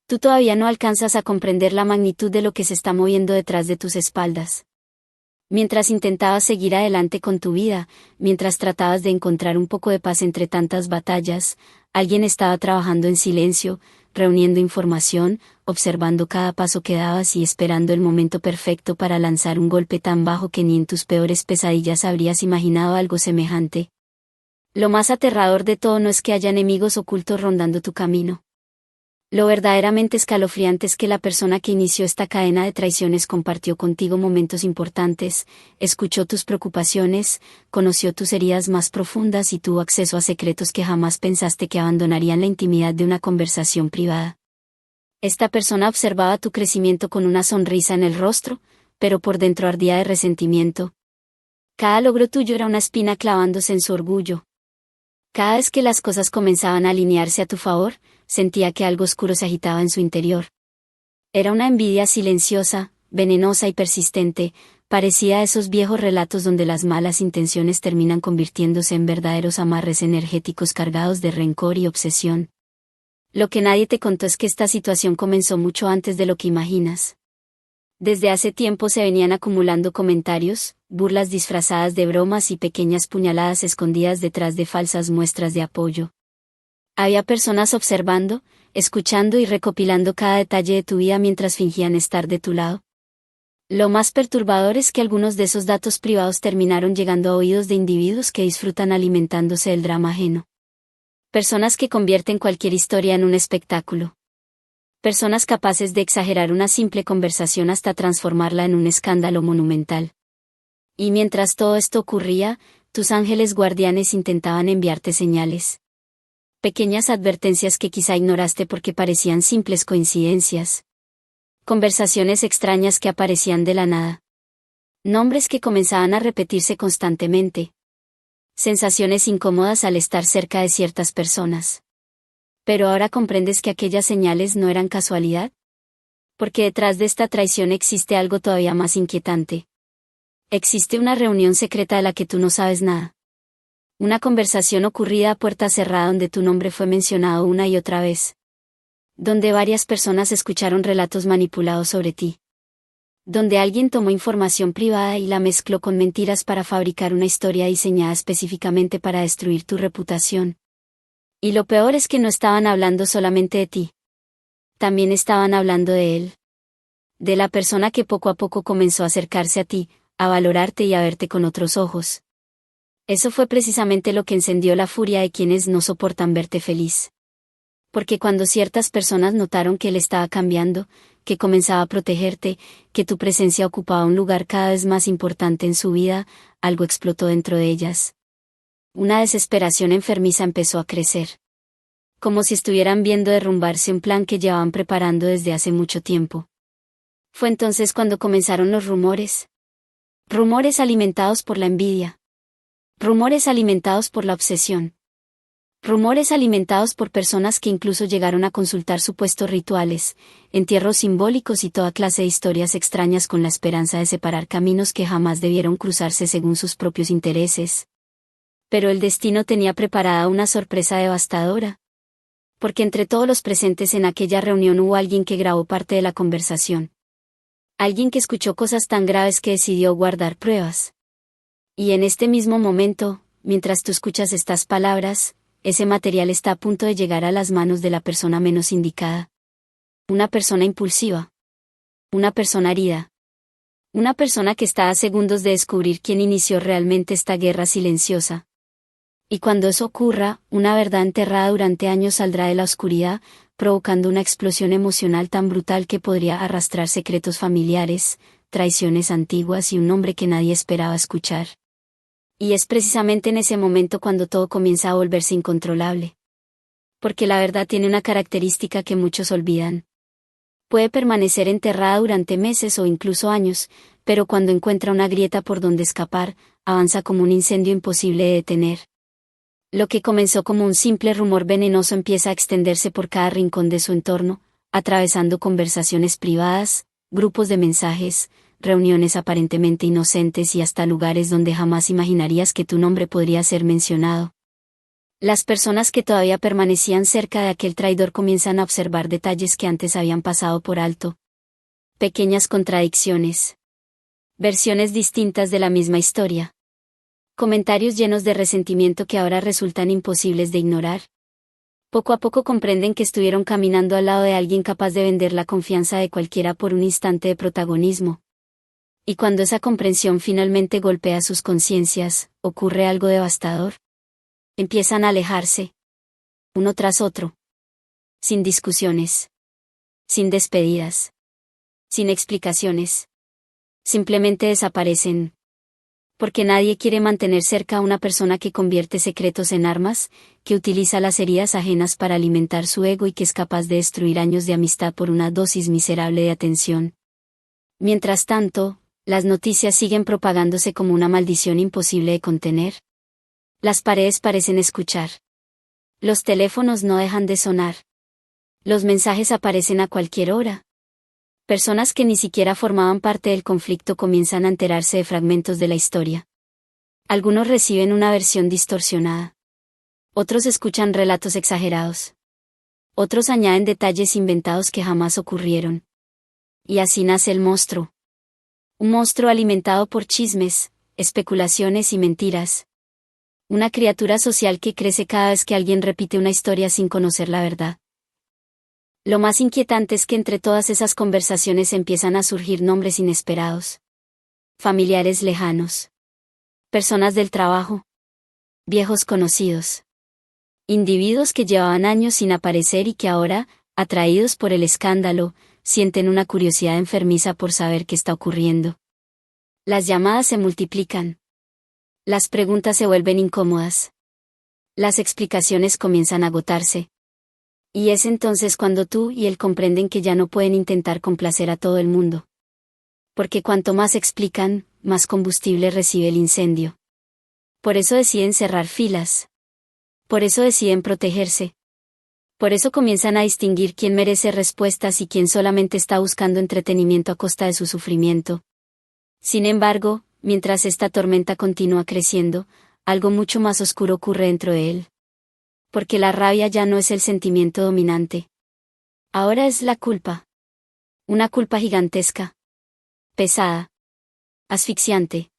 Tú todavía no alcanzas a comprender la magnitud de lo que se está moviendo detrás de tus espaldas. Mientras intentabas seguir adelante con tu vida, mientras tratabas de encontrar un poco de paz entre tantas batallas, alguien estaba trabajando en silencio, reuniendo información, observando cada paso que dabas y esperando el momento perfecto para lanzar un golpe tan bajo que ni en tus peores pesadillas habrías imaginado algo semejante. Lo más aterrador de todo no es que haya enemigos ocultos rondando tu camino. Lo verdaderamente escalofriante es que la persona que inició esta cadena de traiciones compartió contigo momentos importantes, escuchó tus preocupaciones, conoció tus heridas más profundas y tuvo acceso a secretos que jamás pensaste que abandonarían la intimidad de una conversación privada. Esta persona observaba tu crecimiento con una sonrisa en el rostro, pero por dentro ardía de resentimiento. Cada logro tuyo era una espina clavándose en su orgullo. Cada vez que las cosas comenzaban a alinearse a tu favor, sentía que algo oscuro se agitaba en su interior. Era una envidia silenciosa, venenosa y persistente, parecida a esos viejos relatos donde las malas intenciones terminan convirtiéndose en verdaderos amarres energéticos cargados de rencor y obsesión. Lo que nadie te contó es que esta situación comenzó mucho antes de lo que imaginas. Desde hace tiempo se venían acumulando comentarios, burlas disfrazadas de bromas y pequeñas puñaladas escondidas detrás de falsas muestras de apoyo. Había personas observando, escuchando y recopilando cada detalle de tu vida mientras fingían estar de tu lado. Lo más perturbador es que algunos de esos datos privados terminaron llegando a oídos de individuos que disfrutan alimentándose del drama ajeno. Personas que convierten cualquier historia en un espectáculo. Personas capaces de exagerar una simple conversación hasta transformarla en un escándalo monumental. Y mientras todo esto ocurría, tus ángeles guardianes intentaban enviarte señales. Pequeñas advertencias que quizá ignoraste porque parecían simples coincidencias. Conversaciones extrañas que aparecían de la nada. Nombres que comenzaban a repetirse constantemente. Sensaciones incómodas al estar cerca de ciertas personas. Pero ahora comprendes que aquellas señales no eran casualidad. Porque detrás de esta traición existe algo todavía más inquietante. Existe una reunión secreta de la que tú no sabes nada. Una conversación ocurrida a puerta cerrada donde tu nombre fue mencionado una y otra vez. Donde varias personas escucharon relatos manipulados sobre ti. Donde alguien tomó información privada y la mezcló con mentiras para fabricar una historia diseñada específicamente para destruir tu reputación. Y lo peor es que no estaban hablando solamente de ti. También estaban hablando de él. De la persona que poco a poco comenzó a acercarse a ti, a valorarte y a verte con otros ojos. Eso fue precisamente lo que encendió la furia de quienes no soportan verte feliz. Porque cuando ciertas personas notaron que él estaba cambiando, que comenzaba a protegerte, que tu presencia ocupaba un lugar cada vez más importante en su vida, algo explotó dentro de ellas. Una desesperación enfermiza empezó a crecer. Como si estuvieran viendo derrumbarse un plan que llevaban preparando desde hace mucho tiempo. Fue entonces cuando comenzaron los rumores. Rumores alimentados por la envidia. Rumores alimentados por la obsesión. Rumores alimentados por personas que incluso llegaron a consultar supuestos rituales, entierros simbólicos y toda clase de historias extrañas con la esperanza de separar caminos que jamás debieron cruzarse según sus propios intereses. Pero el destino tenía preparada una sorpresa devastadora. Porque entre todos los presentes en aquella reunión hubo alguien que grabó parte de la conversación. Alguien que escuchó cosas tan graves que decidió guardar pruebas. Y en este mismo momento, mientras tú escuchas estas palabras, ese material está a punto de llegar a las manos de la persona menos indicada. Una persona impulsiva. Una persona herida. Una persona que está a segundos de descubrir quién inició realmente esta guerra silenciosa. Y cuando eso ocurra, una verdad enterrada durante años saldrá de la oscuridad, provocando una explosión emocional tan brutal que podría arrastrar secretos familiares, traiciones antiguas y un nombre que nadie esperaba escuchar. Y es precisamente en ese momento cuando todo comienza a volverse incontrolable. Porque la verdad tiene una característica que muchos olvidan. Puede permanecer enterrada durante meses o incluso años, pero cuando encuentra una grieta por donde escapar, avanza como un incendio imposible de detener. Lo que comenzó como un simple rumor venenoso empieza a extenderse por cada rincón de su entorno, atravesando conversaciones privadas, grupos de mensajes, reuniones aparentemente inocentes y hasta lugares donde jamás imaginarías que tu nombre podría ser mencionado. Las personas que todavía permanecían cerca de aquel traidor comienzan a observar detalles que antes habían pasado por alto. Pequeñas contradicciones. Versiones distintas de la misma historia. Comentarios llenos de resentimiento que ahora resultan imposibles de ignorar. Poco a poco comprenden que estuvieron caminando al lado de alguien capaz de vender la confianza de cualquiera por un instante de protagonismo. Y cuando esa comprensión finalmente golpea sus conciencias, ocurre algo devastador. Empiezan a alejarse. Uno tras otro. Sin discusiones. Sin despedidas. Sin explicaciones. Simplemente desaparecen. Porque nadie quiere mantener cerca a una persona que convierte secretos en armas, que utiliza las heridas ajenas para alimentar su ego y que es capaz de destruir años de amistad por una dosis miserable de atención. Mientras tanto, las noticias siguen propagándose como una maldición imposible de contener. Las paredes parecen escuchar. Los teléfonos no dejan de sonar. Los mensajes aparecen a cualquier hora. Personas que ni siquiera formaban parte del conflicto comienzan a enterarse de fragmentos de la historia. Algunos reciben una versión distorsionada. Otros escuchan relatos exagerados. Otros añaden detalles inventados que jamás ocurrieron. Y así nace el monstruo. Un monstruo alimentado por chismes, especulaciones y mentiras. Una criatura social que crece cada vez que alguien repite una historia sin conocer la verdad. Lo más inquietante es que entre todas esas conversaciones empiezan a surgir nombres inesperados. Familiares lejanos. Personas del trabajo. Viejos conocidos. Individuos que llevaban años sin aparecer y que ahora, atraídos por el escándalo, sienten una curiosidad enfermiza por saber qué está ocurriendo. Las llamadas se multiplican. Las preguntas se vuelven incómodas. Las explicaciones comienzan a agotarse. Y es entonces cuando tú y él comprenden que ya no pueden intentar complacer a todo el mundo. Porque cuanto más explican, más combustible recibe el incendio. Por eso deciden cerrar filas. Por eso deciden protegerse. Por eso comienzan a distinguir quién merece respuestas y quién solamente está buscando entretenimiento a costa de su sufrimiento. Sin embargo, mientras esta tormenta continúa creciendo, algo mucho más oscuro ocurre dentro de él. Porque la rabia ya no es el sentimiento dominante. Ahora es la culpa. Una culpa gigantesca. Pesada. Asfixiante.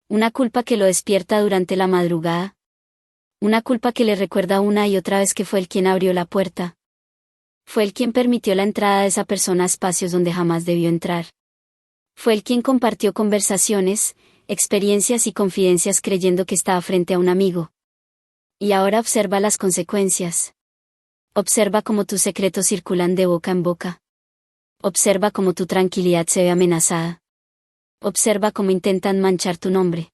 Una culpa que lo despierta durante la madrugada. Una culpa que le recuerda una y otra vez que fue él quien abrió la puerta. Fue él quien permitió la entrada de esa persona a espacios donde jamás debió entrar. Fue él quien compartió conversaciones, experiencias y confidencias creyendo que estaba frente a un amigo. Y ahora observa las consecuencias. Observa cómo tus secretos circulan de boca en boca. Observa cómo tu tranquilidad se ve amenazada. Observa cómo intentan manchar tu nombre.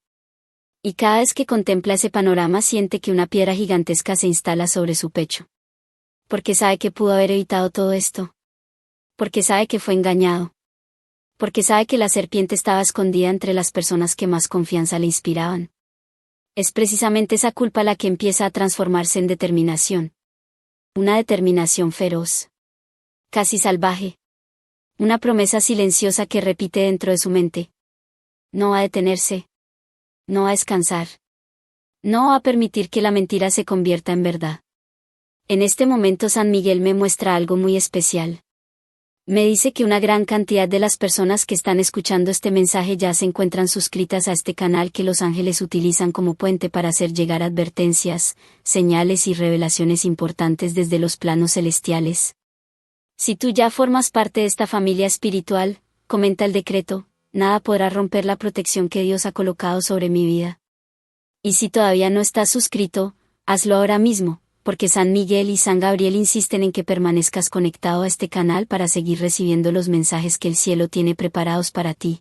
Y cada vez que contempla ese panorama siente que una piedra gigantesca se instala sobre su pecho. Porque sabe que pudo haber evitado todo esto. Porque sabe que fue engañado. Porque sabe que la serpiente estaba escondida entre las personas que más confianza le inspiraban. Es precisamente esa culpa la que empieza a transformarse en determinación. Una determinación feroz. Casi salvaje. Una promesa silenciosa que repite dentro de su mente. No va a detenerse. No va a descansar. No va a permitir que la mentira se convierta en verdad. En este momento San Miguel me muestra algo muy especial. Me dice que una gran cantidad de las personas que están escuchando este mensaje ya se encuentran suscritas a este canal que los ángeles utilizan como puente para hacer llegar advertencias, señales y revelaciones importantes desde los planos celestiales. Si tú ya formas parte de esta familia espiritual, comenta el decreto, nada podrá romper la protección que Dios ha colocado sobre mi vida. Y si todavía no estás suscrito, hazlo ahora mismo, porque San Miguel y San Gabriel insisten en que permanezcas conectado a este canal para seguir recibiendo los mensajes que el cielo tiene preparados para ti.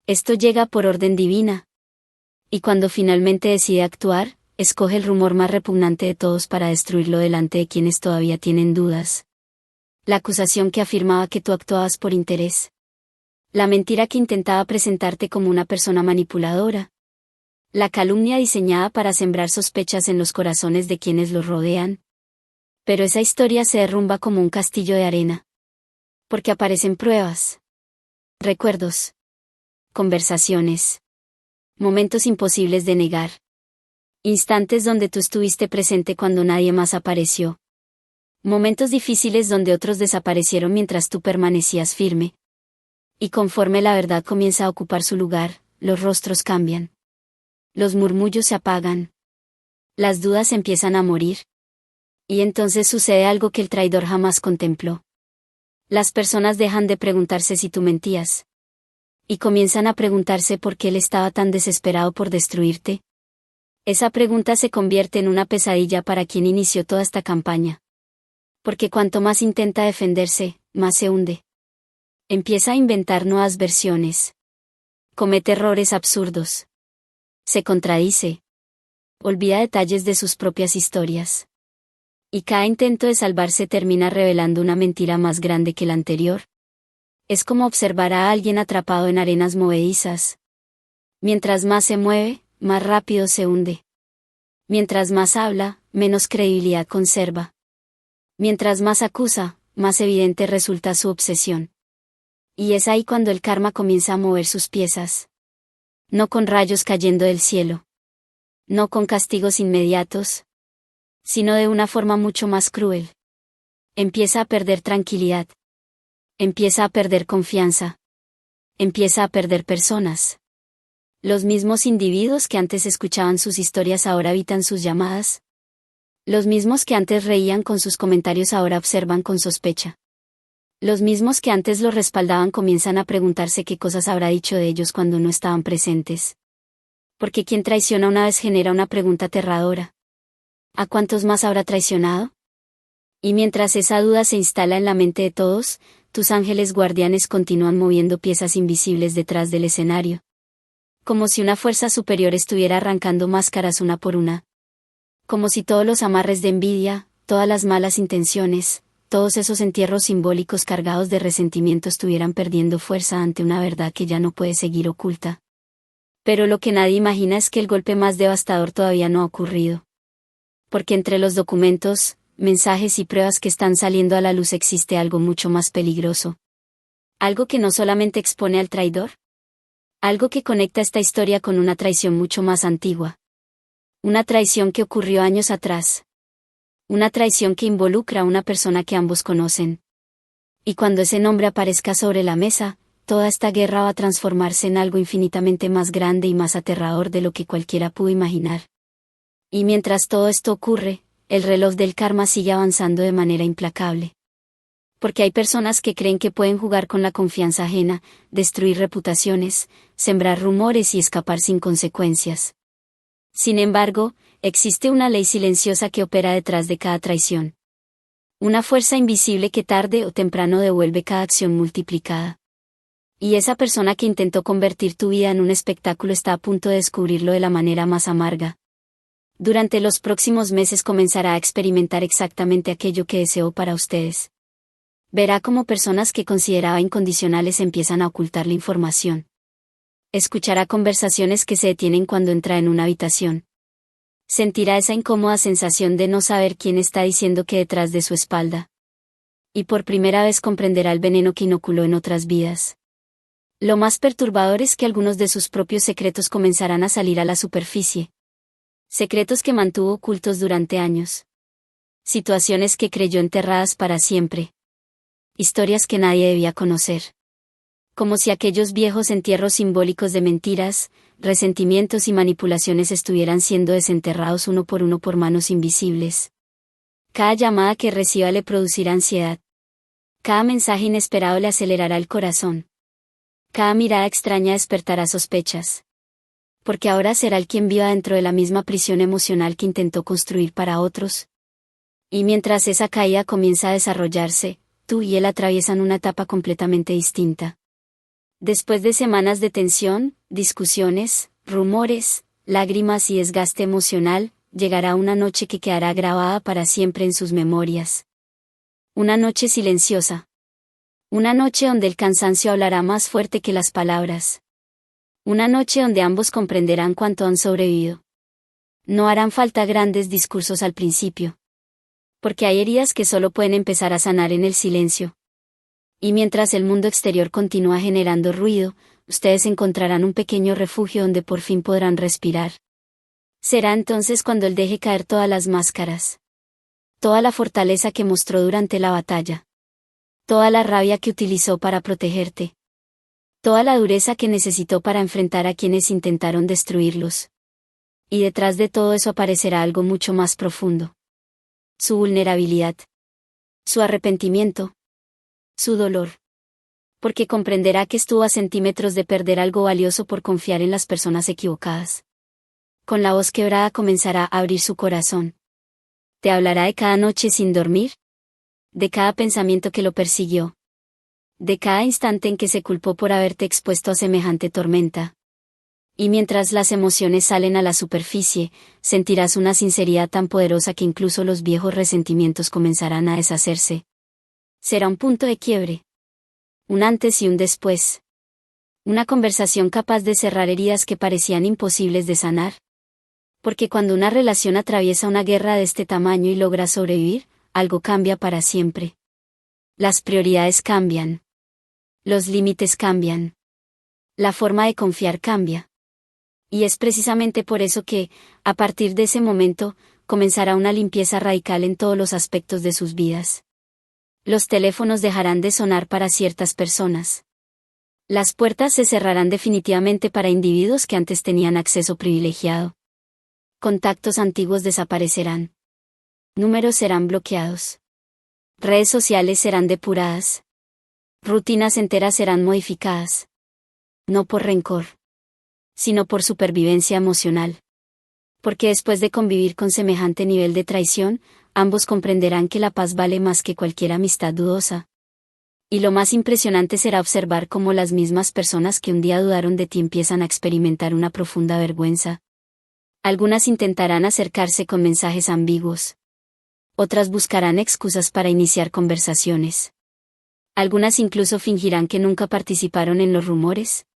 Esto llega por orden divina. Y cuando finalmente decide actuar, escoge el rumor más repugnante de todos para destruirlo delante de quienes todavía tienen dudas. La acusación que afirmaba que tú actuabas por interés. La mentira que intentaba presentarte como una persona manipuladora. La calumnia diseñada para sembrar sospechas en los corazones de quienes los rodean. Pero esa historia se derrumba como un castillo de arena. Porque aparecen pruebas. Recuerdos. Conversaciones. Momentos imposibles de negar. Instantes donde tú estuviste presente cuando nadie más apareció. Momentos difíciles donde otros desaparecieron mientras tú permanecías firme. Y conforme la verdad comienza a ocupar su lugar, los rostros cambian. Los murmullos se apagan. Las dudas empiezan a morir. Y entonces sucede algo que el traidor jamás contempló. Las personas dejan de preguntarse si tú mentías. Y comienzan a preguntarse por qué él estaba tan desesperado por destruirte. Esa pregunta se convierte en una pesadilla para quien inició toda esta campaña. Porque cuanto más intenta defenderse, más se hunde. Empieza a inventar nuevas versiones. Comete errores absurdos. Se contradice. Olvida detalles de sus propias historias. Y cada intento de salvarse termina revelando una mentira más grande que la anterior. Es como observar a alguien atrapado en arenas movedizas. Mientras más se mueve, más rápido se hunde. Mientras más habla, menos credibilidad conserva. Mientras más acusa, más evidente resulta su obsesión. Y es ahí cuando el karma comienza a mover sus piezas. No con rayos cayendo del cielo. No con castigos inmediatos. Sino de una forma mucho más cruel. Empieza a perder tranquilidad. Empieza a perder confianza. Empieza a perder personas. Los mismos individuos que antes escuchaban sus historias ahora evitan sus llamadas. Los mismos que antes reían con sus comentarios ahora observan con sospecha. Los mismos que antes los respaldaban comienzan a preguntarse qué cosas habrá dicho de ellos cuando no estaban presentes. Porque quien traiciona una vez genera una pregunta aterradora. ¿A cuántos más habrá traicionado? Y mientras esa duda se instala en la mente de todos, tus ángeles guardianes continúan moviendo piezas invisibles detrás del escenario. Como si una fuerza superior estuviera arrancando máscaras una por una. Como si todos los amarres de envidia, todas las malas intenciones, todos esos entierros simbólicos cargados de resentimiento estuvieran perdiendo fuerza ante una verdad que ya no puede seguir oculta. Pero lo que nadie imagina es que el golpe más devastador todavía no ha ocurrido. Porque entre los documentos, mensajes y pruebas que están saliendo a la luz existe algo mucho más peligroso. Algo que no solamente expone al traidor. Algo que conecta esta historia con una traición mucho más antigua. Una traición que ocurrió años atrás. Una traición que involucra a una persona que ambos conocen. Y cuando ese nombre aparezca sobre la mesa, toda esta guerra va a transformarse en algo infinitamente más grande y más aterrador de lo que cualquiera pudo imaginar. Y mientras todo esto ocurre, el reloj del karma sigue avanzando de manera implacable. Porque hay personas que creen que pueden jugar con la confianza ajena, destruir reputaciones, sembrar rumores y escapar sin consecuencias. Sin embargo, existe una ley silenciosa que opera detrás de cada traición. Una fuerza invisible que tarde o temprano devuelve cada acción multiplicada. Y esa persona que intentó convertir tu vida en un espectáculo está a punto de descubrirlo de la manera más amarga. Durante los próximos meses comenzará a experimentar exactamente aquello que deseó para ustedes. Verá cómo personas que consideraba incondicionales empiezan a ocultarle información. Escuchará conversaciones que se detienen cuando entra en una habitación. Sentirá esa incómoda sensación de no saber quién está diciendo qué detrás de su espalda. Y por primera vez comprenderá el veneno que inoculó en otras vidas. Lo más perturbador es que algunos de sus propios secretos comenzarán a salir a la superficie. Secretos que mantuvo ocultos durante años. Situaciones que creyó enterradas para siempre. Historias que nadie debía conocer. Como si aquellos viejos entierros simbólicos de mentiras, resentimientos y manipulaciones estuvieran siendo desenterrados uno por manos invisibles. Cada llamada que reciba le producirá ansiedad. Cada mensaje inesperado le acelerará el corazón. Cada mirada extraña despertará sospechas. Porque ahora será el quien viva dentro de la misma prisión emocional que intentó construir para otros. Y mientras esa caída comienza a desarrollarse, tú y él atraviesan una etapa completamente distinta. Después de semanas de tensión, discusiones, rumores, lágrimas y desgaste emocional, llegará una noche que quedará grabada para siempre en sus memorias. Una noche silenciosa. Una noche donde el cansancio hablará más fuerte que las palabras. Una noche donde ambos comprenderán cuánto han sobrevivido. No harán falta grandes discursos al principio. Porque hay heridas que solo pueden empezar a sanar en el silencio. Y mientras el mundo exterior continúa generando ruido, ustedes encontrarán un pequeño refugio donde por fin podrán respirar. Será entonces cuando él deje caer todas las máscaras. Toda la fortaleza que mostró durante la batalla. Toda la rabia que utilizó para protegerte. Toda la dureza que necesitó para enfrentar a quienes intentaron destruirlos. Y detrás de todo eso aparecerá algo mucho más profundo. Su vulnerabilidad. Su arrepentimiento. Su dolor. Porque comprenderá que estuvo a centímetros de perder algo valioso por confiar en las personas equivocadas. Con la voz quebrada comenzará a abrir su corazón. Te hablará de cada noche sin dormir. De cada pensamiento que lo persiguió. De cada instante en que se culpó por haberte expuesto a semejante tormenta. Y mientras las emociones salen a la superficie, sentirás una sinceridad tan poderosa que incluso los viejos resentimientos comenzarán a deshacerse. Será un punto de quiebre. Un antes y un después. Una conversación capaz de cerrar heridas que parecían imposibles de sanar. Porque cuando una relación atraviesa una guerra de este tamaño y logra sobrevivir, algo cambia para siempre. Las prioridades cambian. Los límites cambian. La forma de confiar cambia. Y es precisamente por eso que, a partir de ese momento, comenzará una limpieza radical en todos los aspectos de sus vidas. Los teléfonos dejarán de sonar para ciertas personas. Las puertas se cerrarán definitivamente para individuos que antes tenían acceso privilegiado. Contactos antiguos desaparecerán. Números serán bloqueados. Redes sociales serán depuradas. Rutinas enteras serán modificadas. No por rencor, sino por supervivencia emocional. Porque después de convivir con semejante nivel de traición, ambos comprenderán que la paz vale más que cualquier amistad dudosa. Y lo más impresionante será observar cómo las mismas personas que un día dudaron de ti empiezan a experimentar una profunda vergüenza. Algunas intentarán acercarse con mensajes ambiguos. Otras buscarán excusas para iniciar conversaciones. Algunas incluso fingirán que nunca participaron en los rumores.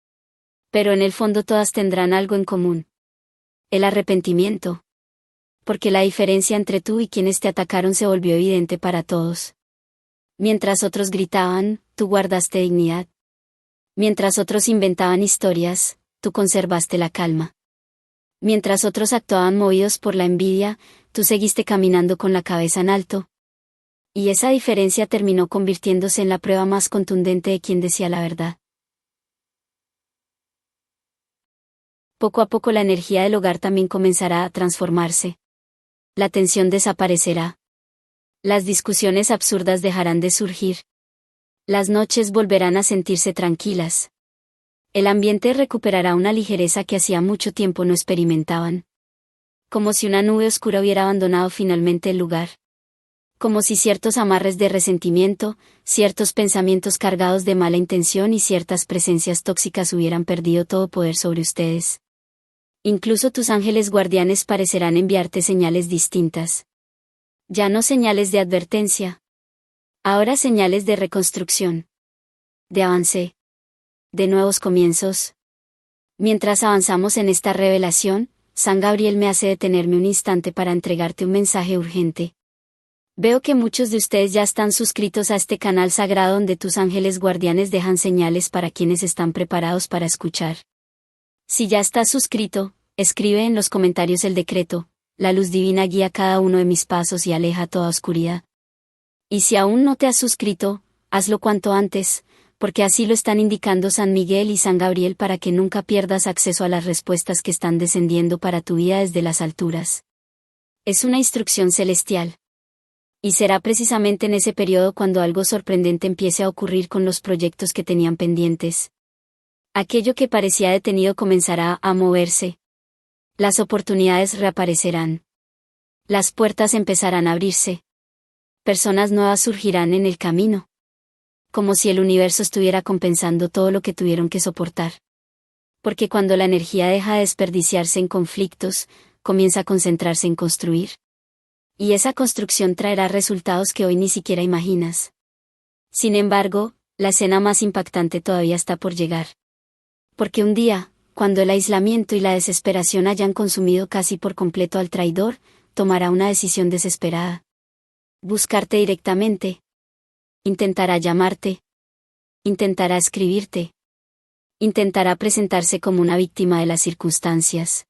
Pero en el fondo todas tendrán algo en común. El arrepentimiento. Porque la diferencia entre tú y quienes te atacaron se volvió evidente para todos. Mientras otros gritaban, tú guardaste dignidad. Mientras otros inventaban historias, tú conservaste la calma. Mientras otros actuaban movidos por la envidia, tú seguiste caminando con la cabeza en alto. Y esa diferencia terminó convirtiéndose en la prueba más contundente de quien decía la verdad. Poco a poco la energía del hogar también comenzará a transformarse. La tensión desaparecerá. Las discusiones absurdas dejarán de surgir. Las noches volverán a sentirse tranquilas. El ambiente recuperará una ligereza que hacía mucho tiempo no experimentaban. Como si una nube oscura hubiera abandonado finalmente el lugar. Como si ciertos amarres de resentimiento, ciertos pensamientos cargados de mala intención y ciertas presencias tóxicas hubieran perdido todo poder sobre ustedes. Incluso tus ángeles guardianes parecerán enviarte señales distintas. Ya no señales de advertencia. Ahora señales de reconstrucción. De avance. De nuevos comienzos. Mientras avanzamos en esta revelación, San Gabriel me hace detenerme un instante para entregarte un mensaje urgente. Veo que muchos de ustedes ya están suscritos a este canal sagrado donde tus ángeles guardianes dejan señales para quienes están preparados para escuchar. Si ya estás suscrito, escribe en los comentarios el decreto: la luz divina guía cada uno de mis pasos y aleja toda oscuridad. Y si aún no te has suscrito, hazlo cuanto antes, porque así lo están indicando San Miguel y San Gabriel para que nunca pierdas acceso a las respuestas que están descendiendo para tu vida desde las alturas. Es una instrucción celestial. Y será precisamente en ese periodo cuando algo sorprendente empiece a ocurrir con los proyectos que tenían pendientes. Aquello que parecía detenido comenzará a moverse. Las oportunidades reaparecerán. Las puertas empezarán a abrirse. Personas nuevas surgirán en el camino. Como si el universo estuviera compensando todo lo que tuvieron que soportar. Porque cuando la energía deja de desperdiciarse en conflictos, comienza a concentrarse en construir. Y esa construcción traerá resultados que hoy ni siquiera imaginas. Sin embargo, la escena más impactante todavía está por llegar. Porque un día, cuando el aislamiento y la desesperación hayan consumido casi por completo al traidor, tomará una decisión desesperada. Buscarte directamente. Intentará llamarte. Intentará escribirte. Intentará presentarse como una víctima de las circunstancias.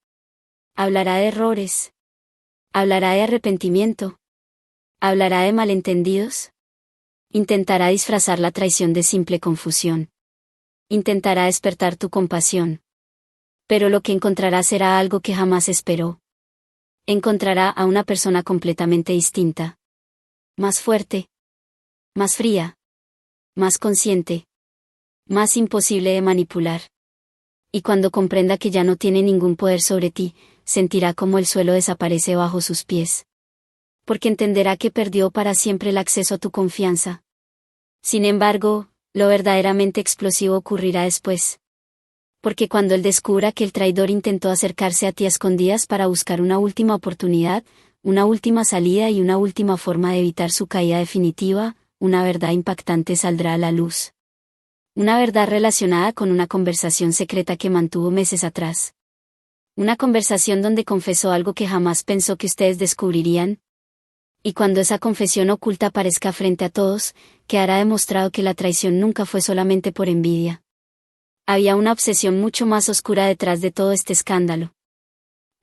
Hablará de errores. Hablará de arrepentimiento. Hablará de malentendidos. Intentará disfrazar la traición de simple confusión. Intentará despertar tu compasión. Pero lo que encontrará será algo que jamás esperó. Encontrará a una persona completamente distinta. Más fuerte. Más fría. Más consciente. Más imposible de manipular. Y cuando comprenda que ya no tiene ningún poder sobre ti, sentirá como el suelo desaparece bajo sus pies. Porque entenderá que perdió para siempre el acceso a tu confianza. Sin embargo, lo verdaderamente explosivo ocurrirá después. Porque cuando él descubra que el traidor intentó acercarse a ti a escondidas para buscar una última oportunidad, una última salida y una última forma de evitar su caída definitiva, una verdad impactante saldrá a la luz. Una verdad relacionada con una conversación secreta que mantuvo meses atrás. Una conversación donde confesó algo que jamás pensó que ustedes descubrirían. Y cuando esa confesión oculta aparezca frente a todos, quedará demostrado que la traición nunca fue solamente por envidia. Había una obsesión mucho más oscura detrás de todo este escándalo.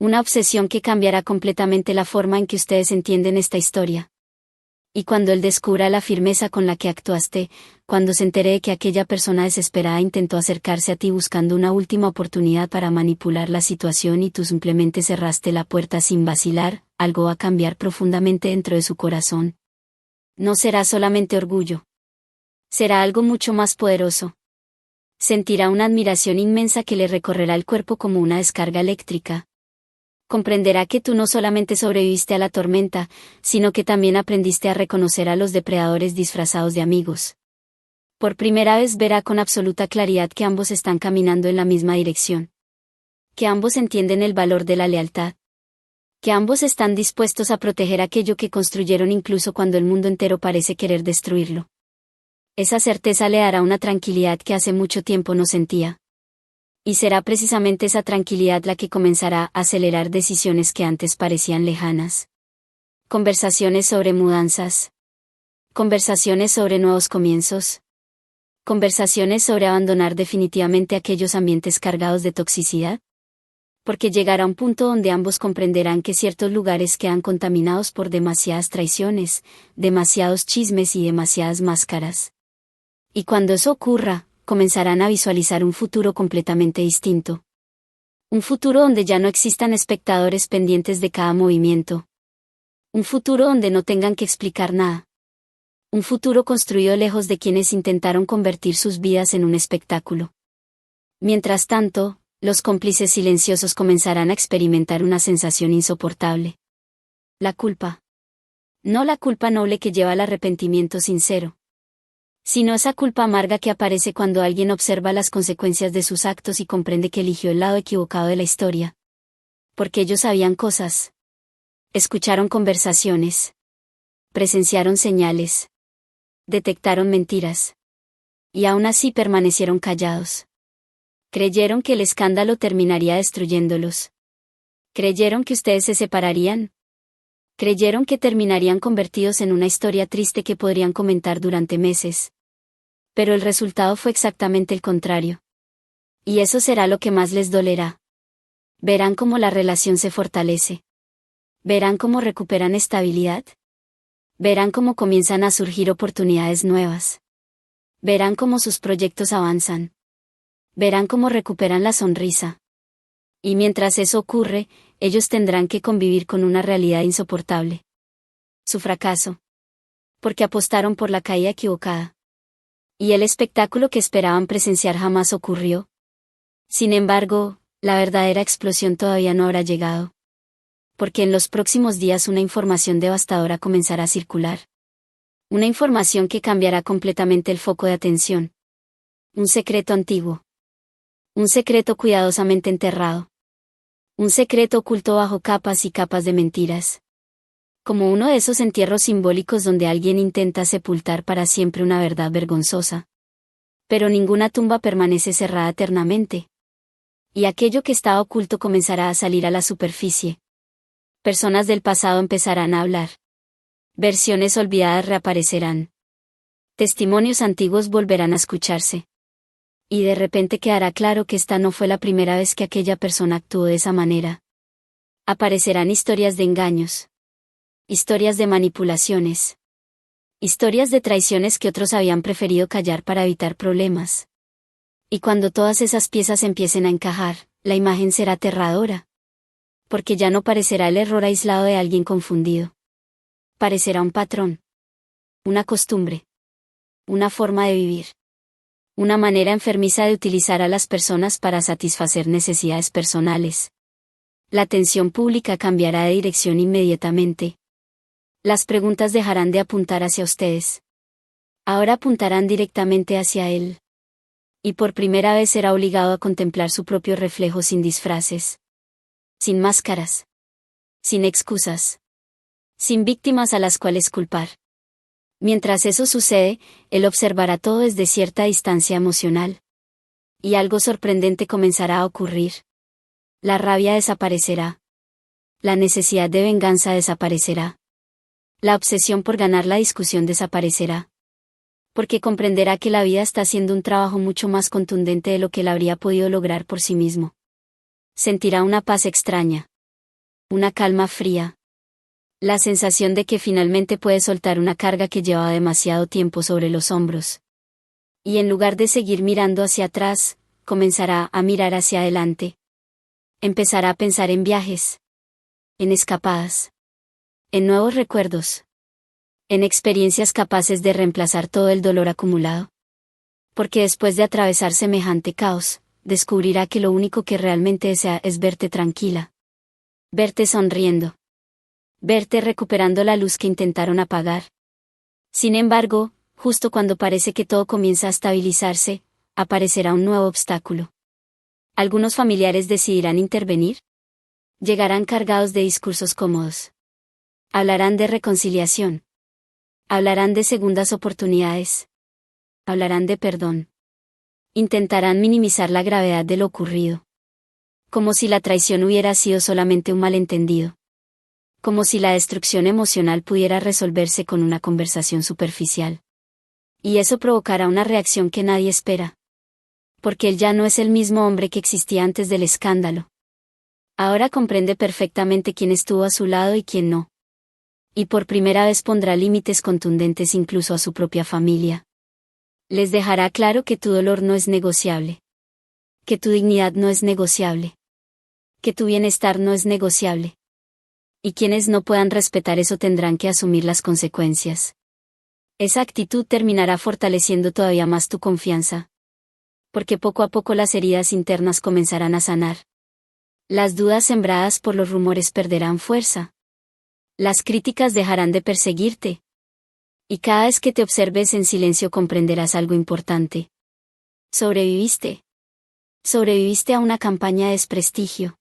Una obsesión que cambiará completamente la forma en que ustedes entienden esta historia. Y cuando él descubra la firmeza con la que actuaste, cuando se entere de que aquella persona desesperada intentó acercarse a ti buscando una última oportunidad para manipular la situación y tú simplemente cerraste la puerta sin vacilar, algo va a cambiar profundamente dentro de su corazón. No será solamente orgullo. Será algo mucho más poderoso. Sentirá una admiración inmensa que le recorrerá el cuerpo como una descarga eléctrica. Comprenderá que tú no solamente sobreviviste a la tormenta, sino que también aprendiste a reconocer a los depredadores disfrazados de amigos. Por primera vez verá con absoluta claridad que ambos están caminando en la misma dirección. Que ambos entienden el valor de la lealtad. Que ambos están dispuestos a proteger aquello que construyeron incluso cuando el mundo entero parece querer destruirlo. Esa certeza le dará una tranquilidad que hace mucho tiempo no sentía. Y será precisamente esa tranquilidad la que comenzará a acelerar decisiones que antes parecían lejanas. Conversaciones sobre mudanzas. Conversaciones sobre nuevos comienzos. Conversaciones sobre abandonar definitivamente aquellos ambientes cargados de toxicidad. Porque llegará un punto donde ambos comprenderán que ciertos lugares quedan contaminados por demasiadas traiciones, demasiados chismes y demasiadas máscaras. Y cuando eso ocurra, comenzarán a visualizar un futuro completamente distinto. Un futuro donde ya no existan espectadores pendientes de cada movimiento. Un futuro donde no tengan que explicar nada. Un futuro construido lejos de quienes intentaron convertir sus vidas en un espectáculo. Mientras tanto, los cómplices silenciosos comenzarán a experimentar una sensación insoportable. La culpa. No la culpa noble que lleva al arrepentimiento sincero, sino esa culpa amarga que aparece cuando alguien observa las consecuencias de sus actos y comprende que eligió el lado equivocado de la historia. Porque ellos sabían cosas. Escucharon conversaciones. Presenciaron señales. Detectaron mentiras. Y aún así permanecieron callados. Creyeron que el escándalo terminaría destruyéndolos. Creyeron que ustedes se separarían. Creyeron que terminarían convertidos en una historia triste que podrían comentar durante meses. Pero el resultado fue exactamente el contrario. Y eso será lo que más les dolerá. Verán cómo la relación se fortalece. Verán cómo recuperan estabilidad. Verán cómo comienzan a surgir oportunidades nuevas. Verán cómo sus proyectos avanzan. Verán cómo recuperan la sonrisa. Y mientras eso ocurre, ellos tendrán que convivir con una realidad insoportable. Su fracaso. Porque apostaron por la caída equivocada. Y el espectáculo que esperaban presenciar jamás ocurrió. Sin embargo, la verdadera explosión todavía no habrá llegado. Porque en los próximos días una información devastadora comenzará a circular. Una información que cambiará completamente el foco de atención. Un secreto antiguo. Un secreto cuidadosamente enterrado. Un secreto oculto bajo capas y capas de mentiras. Como uno de esos entierros simbólicos donde alguien intenta sepultar para siempre una verdad vergonzosa. Pero ninguna tumba permanece cerrada eternamente. Y aquello que estaba oculto comenzará a salir a la superficie. Personas del pasado empezarán a hablar. Versiones olvidadas reaparecerán. Testimonios antiguos volverán a escucharse. Y de repente quedará claro que esta no fue la primera vez que aquella persona actuó de esa manera. Aparecerán historias de engaños. Historias de manipulaciones. Historias de traiciones que otros habían preferido callar para evitar problemas. Y cuando todas esas piezas empiecen a encajar, la imagen será aterradora. Porque ya no parecerá el error aislado de alguien confundido. Parecerá un patrón. Una costumbre. Una forma de vivir. Una manera enfermiza de utilizar a las personas para satisfacer necesidades personales. La atención pública cambiará de dirección inmediatamente. Las preguntas dejarán de apuntar hacia ustedes. Ahora apuntarán directamente hacia él. Y por primera vez será obligado a contemplar su propio reflejo sin disfraces. Sin máscaras. Sin excusas. Sin víctimas a las cuales culpar. Mientras eso sucede, él observará todo desde cierta distancia emocional. Y algo sorprendente comenzará a ocurrir. La rabia desaparecerá. La necesidad de venganza desaparecerá. La obsesión por ganar la discusión desaparecerá. Porque comprenderá que la vida está haciendo un trabajo mucho más contundente de lo que él habría podido lograr por sí mismo. Sentirá una paz extraña. Una calma fría. La sensación de que finalmente puede soltar una carga que llevaba demasiado tiempo sobre los hombros. Y en lugar de seguir mirando hacia atrás, comenzará a mirar hacia adelante. Empezará a pensar en viajes. En escapadas. En nuevos recuerdos. En experiencias capaces de reemplazar todo el dolor acumulado. Porque después de atravesar semejante caos, descubrirá que lo único que realmente desea es verte tranquila. Verte sonriendo. Verte recuperando la luz que intentaron apagar. Sin embargo, justo cuando parece que todo comienza a estabilizarse, aparecerá un nuevo obstáculo. Algunos familiares decidirán intervenir. Llegarán cargados de discursos cómodos. Hablarán de reconciliación. Hablarán de segundas oportunidades. Hablarán de perdón. Intentarán minimizar la gravedad de lo ocurrido. Como si la traición hubiera sido solamente un malentendido. Como si la destrucción emocional pudiera resolverse con una conversación superficial. Y eso provocará una reacción que nadie espera. Porque él ya no es el mismo hombre que existía antes del escándalo. Ahora comprende perfectamente quién estuvo a su lado y quién no. Y por primera vez pondrá límites contundentes incluso a su propia familia. Les dejará claro que tu dolor no es negociable. Que tu dignidad no es negociable. Que tu bienestar no es negociable. Y quienes no puedan respetar eso tendrán que asumir las consecuencias. Esa actitud terminará fortaleciendo todavía más tu confianza. Porque poco a poco las heridas internas comenzarán a sanar. Las dudas sembradas por los rumores perderán fuerza. Las críticas dejarán de perseguirte. Y cada vez que te observes en silencio comprenderás algo importante. Sobreviviste. Sobreviviste a una campaña de desprestigio.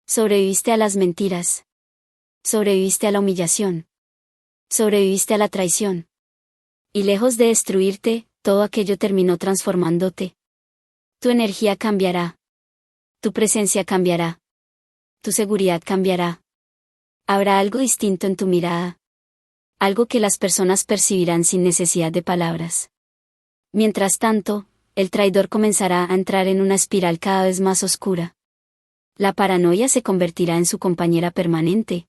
Sobreviviste a las mentiras. Sobreviviste a la humillación. Sobreviviste a la traición. Y lejos de destruirte, todo aquello terminó transformándote. Tu energía cambiará. Tu presencia cambiará. Tu seguridad cambiará. Habrá algo distinto en tu mirada. Algo que las personas percibirán sin necesidad de palabras. Mientras tanto, el traidor comenzará a entrar en una espiral cada vez más oscura. La paranoia se convertirá en su compañera permanente.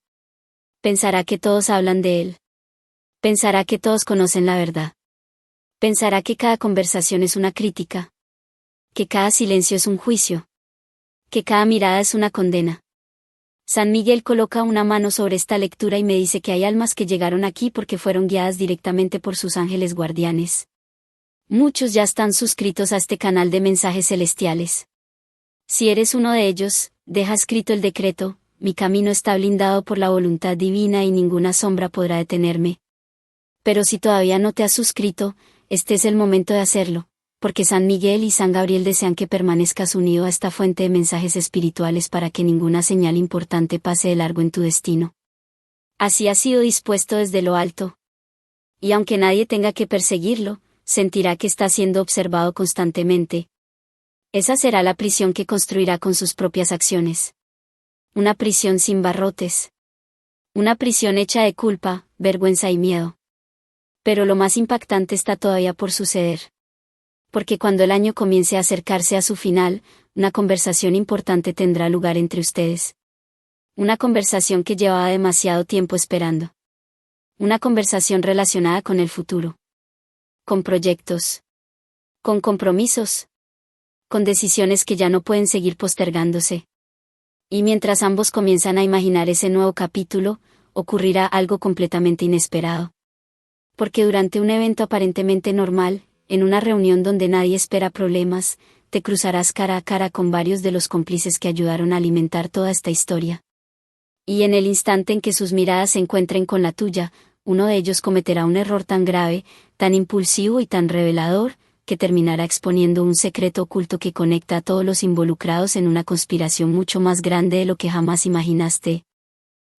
Pensará que todos hablan de él. Pensará que todos conocen la verdad. Pensará que cada conversación es una crítica. Que cada silencio es un juicio. Que cada mirada es una condena. San Miguel coloca una mano sobre esta lectura y me dice que hay almas que llegaron aquí porque fueron guiadas directamente por sus ángeles guardianes. Muchos ya están suscritos a este canal de mensajes celestiales. Si eres uno de ellos, deja escrito el decreto: mi camino está blindado por la voluntad divina y ninguna sombra podrá detenerme. Pero si todavía no te has suscrito, este es el momento de hacerlo, porque San Miguel y San Gabriel desean que permanezcas unido a esta fuente de mensajes espirituales para que ninguna señal importante pase de largo en tu destino. Así ha sido dispuesto desde lo alto. Y aunque nadie tenga que perseguirlo, sentirá que está siendo observado constantemente. Esa será la prisión que construirá con sus propias acciones. Una prisión sin barrotes. Una prisión hecha de culpa, vergüenza y miedo. Pero lo más impactante está todavía por suceder. Porque cuando el año comience a acercarse a su final, una conversación importante tendrá lugar entre ustedes. Una conversación que llevaba demasiado tiempo esperando. Una conversación relacionada con el futuro. Con proyectos. Con compromisos. Con decisiones que ya no pueden seguir postergándose. Y mientras ambos comienzan a imaginar ese nuevo capítulo, ocurrirá algo completamente inesperado. Porque durante un evento aparentemente normal, en una reunión donde nadie espera problemas, te cruzarás cara a cara con varios de los cómplices que ayudaron a alimentar toda esta historia. Y en el instante en que sus miradas se encuentren con la tuya, uno de ellos cometerá un error tan grave, tan impulsivo y tan revelador, que terminará exponiendo un secreto oculto que conecta a todos los involucrados en una conspiración mucho más grande de lo que jamás imaginaste.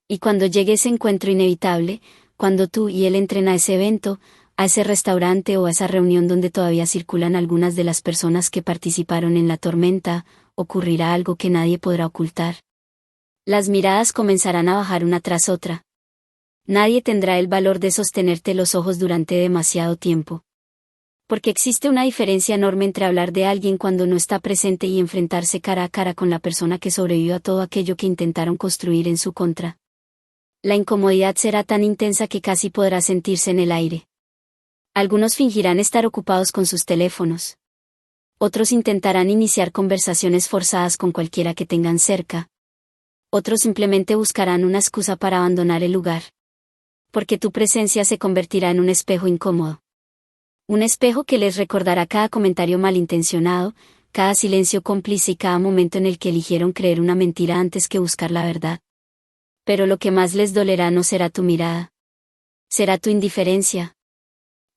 Y cuando llegue ese encuentro inevitable, cuando tú y él entren a ese evento, a ese restaurante o a esa reunión donde todavía circulan algunas de las personas que participaron en la tormenta, ocurrirá algo que nadie podrá ocultar. Las miradas comenzarán a bajar una tras otra. Nadie tendrá el valor de sostenerte los ojos durante demasiado tiempo. Porque existe una diferencia enorme entre hablar de alguien cuando no está presente y enfrentarse cara a cara con la persona que sobrevivió a todo aquello que intentaron construir en su contra. La incomodidad será tan intensa que casi podrá sentirse en el aire. Algunos fingirán estar ocupados con sus teléfonos. Otros intentarán iniciar conversaciones forzadas con cualquiera que tengan cerca. Otros simplemente buscarán una excusa para abandonar el lugar. Porque tu presencia se convertirá en un espejo incómodo. Un espejo que les recordará cada comentario malintencionado, cada silencio cómplice y cada momento en el que eligieron creer una mentira antes que buscar la verdad. Pero lo que más les dolerá no será tu mirada. Será tu indiferencia.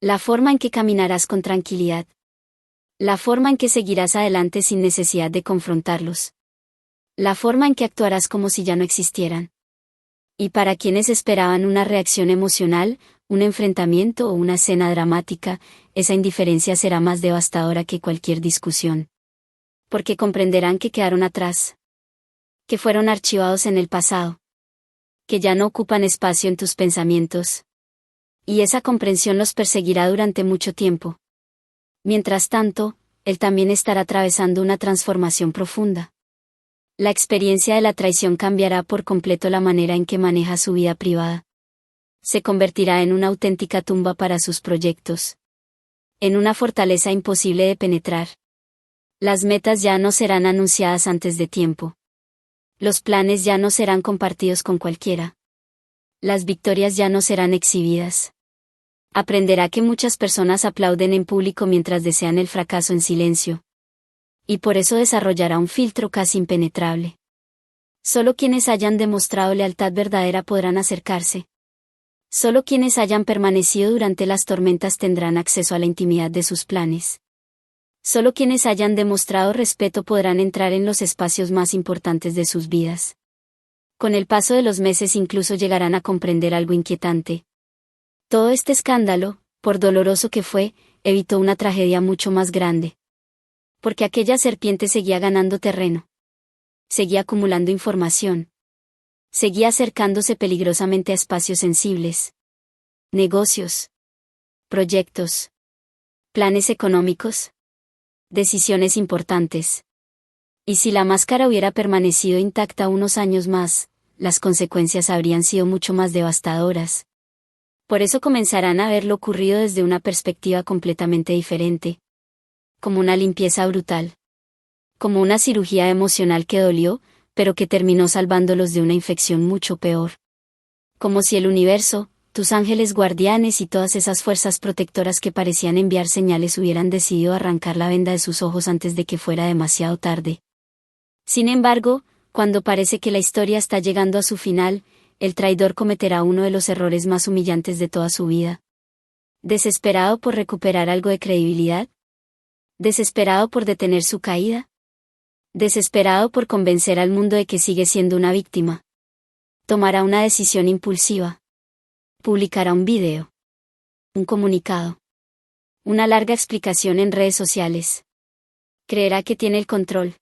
La forma en que caminarás con tranquilidad. La forma en que seguirás adelante sin necesidad de confrontarlos. La forma en que actuarás como si ya no existieran. Y para quienes esperaban una reacción emocional, un enfrentamiento o una escena dramática, esa indiferencia será más devastadora que cualquier discusión. Porque comprenderán que quedaron atrás. Que fueron archivados en el pasado. Que ya no ocupan espacio en tus pensamientos. Y esa comprensión los perseguirá durante mucho tiempo. Mientras tanto, él también estará atravesando una transformación profunda. La experiencia de la traición cambiará por completo la manera en que maneja su vida privada. Se convertirá en una auténtica tumba para sus proyectos. En una fortaleza imposible de penetrar. Las metas ya no serán anunciadas antes de tiempo. Los planes ya no serán compartidos con cualquiera. Las victorias ya no serán exhibidas. Aprenderá que muchas personas aplauden en público mientras desean el fracaso en silencio. Y por eso desarrollará un filtro casi impenetrable. Solo quienes hayan demostrado lealtad verdadera podrán acercarse. Solo quienes hayan permanecido durante las tormentas tendrán acceso a la intimidad de sus planes. Solo quienes hayan demostrado respeto podrán entrar en los espacios más importantes de sus vidas. Con el paso de los meses incluso llegarán a comprender algo inquietante. Todo este escándalo, por doloroso que fue, evitó una tragedia mucho más grande. Porque aquella serpiente seguía ganando terreno. Seguía acumulando información. Seguía acercándose peligrosamente a espacios sensibles. Negocios. Proyectos. Planes económicos. Decisiones importantes. Y si la máscara hubiera permanecido intacta unos años más, las consecuencias habrían sido mucho más devastadoras. Por eso comenzarán a ver lo ocurrido desde una perspectiva completamente diferente. Como una limpieza brutal. Como una cirugía emocional que dolió, pero que terminó salvándolos de una infección mucho peor. Como si el universo, tus ángeles guardianes y todas esas fuerzas protectoras que parecían enviar señales hubieran decidido arrancar la venda de sus ojos antes de que fuera demasiado tarde. Sin embargo, cuando parece que la historia está llegando a su final, el traidor cometerá uno de los errores más humillantes de toda su vida. Desesperado por recuperar algo de credibilidad. Desesperado por detener su caída. Desesperado por convencer al mundo de que sigue siendo una víctima. Tomará una decisión impulsiva. Publicará un video. Un comunicado. Una larga explicación en redes sociales. Creerá que tiene el control.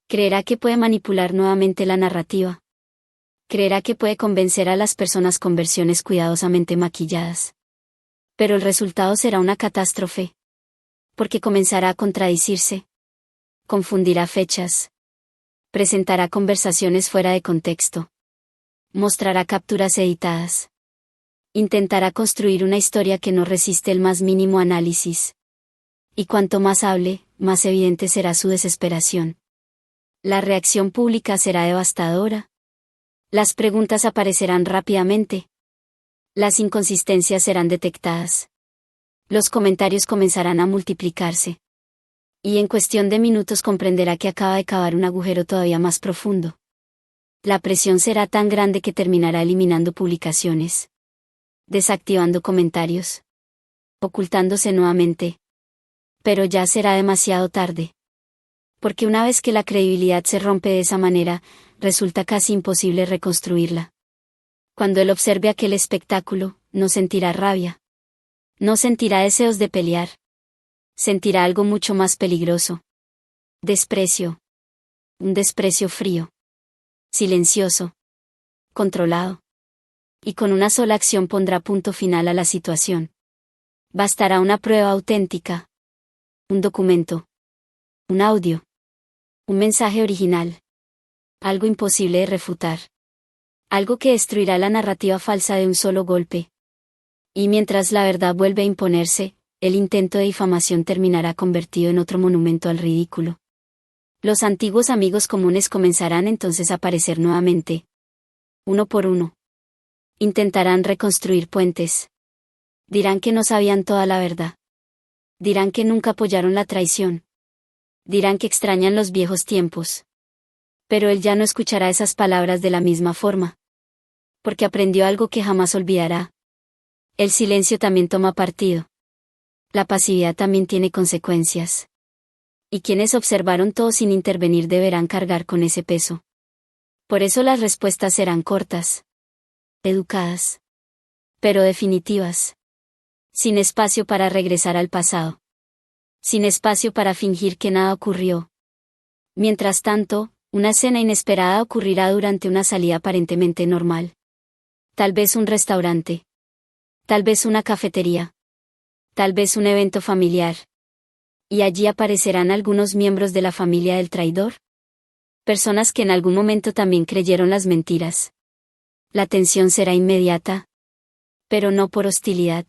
Creerá que puede manipular nuevamente la narrativa. Creerá que puede convencer a las personas con versiones cuidadosamente maquilladas. Pero el resultado será una catástrofe. Porque comenzará a contradecirse. Confundirá fechas. Presentará conversaciones fuera de contexto. Mostrará capturas editadas. Intentará construir una historia que no resiste el más mínimo análisis. Y cuanto más hable, más evidente será su desesperación. La reacción pública será devastadora. Las preguntas aparecerán rápidamente. Las inconsistencias serán detectadas. Los comentarios comenzarán a multiplicarse. Y en cuestión de minutos comprenderá que acaba de cavar un agujero todavía más profundo. La presión será tan grande que terminará eliminando publicaciones, desactivando comentarios, ocultándose nuevamente. Pero ya será demasiado tarde. Porque una vez que la credibilidad se rompe de esa manera, resulta casi imposible reconstruirla. Cuando él observe aquel espectáculo, no sentirá rabia. No sentirá deseos de pelear. Sentirá algo mucho más peligroso. Desprecio. Un desprecio frío. Silencioso. Controlado. Y con una sola acción pondrá punto final a la situación. Bastará una prueba auténtica. Un documento. Un audio. Un mensaje original. Algo imposible de refutar. Algo que destruirá la narrativa falsa de un solo golpe. Y mientras la verdad vuelve a imponerse, el intento de difamación terminará convertido en otro monumento al ridículo. Los antiguos amigos comunes comenzarán entonces a aparecer nuevamente. Uno por uno. Intentarán reconstruir puentes. Dirán que no sabían toda la verdad. Dirán que nunca apoyaron la traición. Dirán que extrañan los viejos tiempos. Pero él ya no escuchará esas palabras de la misma forma. Porque aprendió algo que jamás olvidará. El silencio también toma partido. La pasividad también tiene consecuencias. Y quienes observaron todo sin intervenir deberán cargar con ese peso. Por eso las respuestas serán cortas. Educadas. Pero definitivas. Sin espacio para regresar al pasado. Sin espacio para fingir que nada ocurrió. Mientras tanto, una escena inesperada ocurrirá durante una salida aparentemente normal. Tal vez un restaurante. Tal vez una cafetería. Tal vez un evento familiar. Y allí aparecerán algunos miembros de la familia del traidor. Personas que en algún momento también creyeron las mentiras. La tensión será inmediata. Pero no por hostilidad.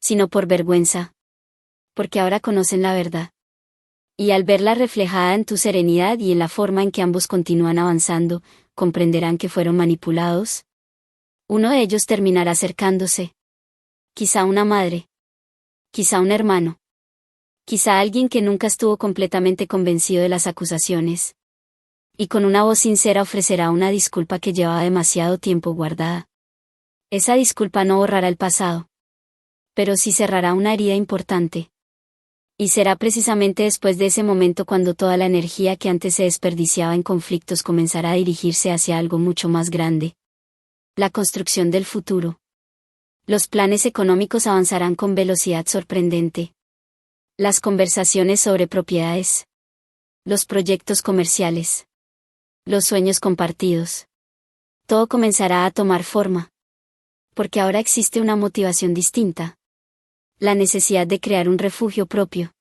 Sino por vergüenza. Porque ahora conocen la verdad. Y al verla reflejada en tu serenidad y en la forma en que ambos continúan avanzando, comprenderán que fueron manipulados. Uno de ellos terminará acercándose. Quizá una madre. Quizá un hermano. Quizá alguien que nunca estuvo completamente convencido de las acusaciones. Y con una voz sincera ofrecerá una disculpa que llevaba demasiado tiempo guardada. Esa disculpa no borrará el pasado. Pero sí cerrará una herida importante. Y será precisamente después de ese momento cuando toda la energía que antes se desperdiciaba en conflictos comenzará a dirigirse hacia algo mucho más grande. La construcción del futuro. Los planes económicos avanzarán con velocidad sorprendente. Las conversaciones sobre propiedades. Los proyectos comerciales. Los sueños compartidos. Todo comenzará a tomar forma. Porque ahora existe una motivación distinta. La necesidad de crear un refugio propio.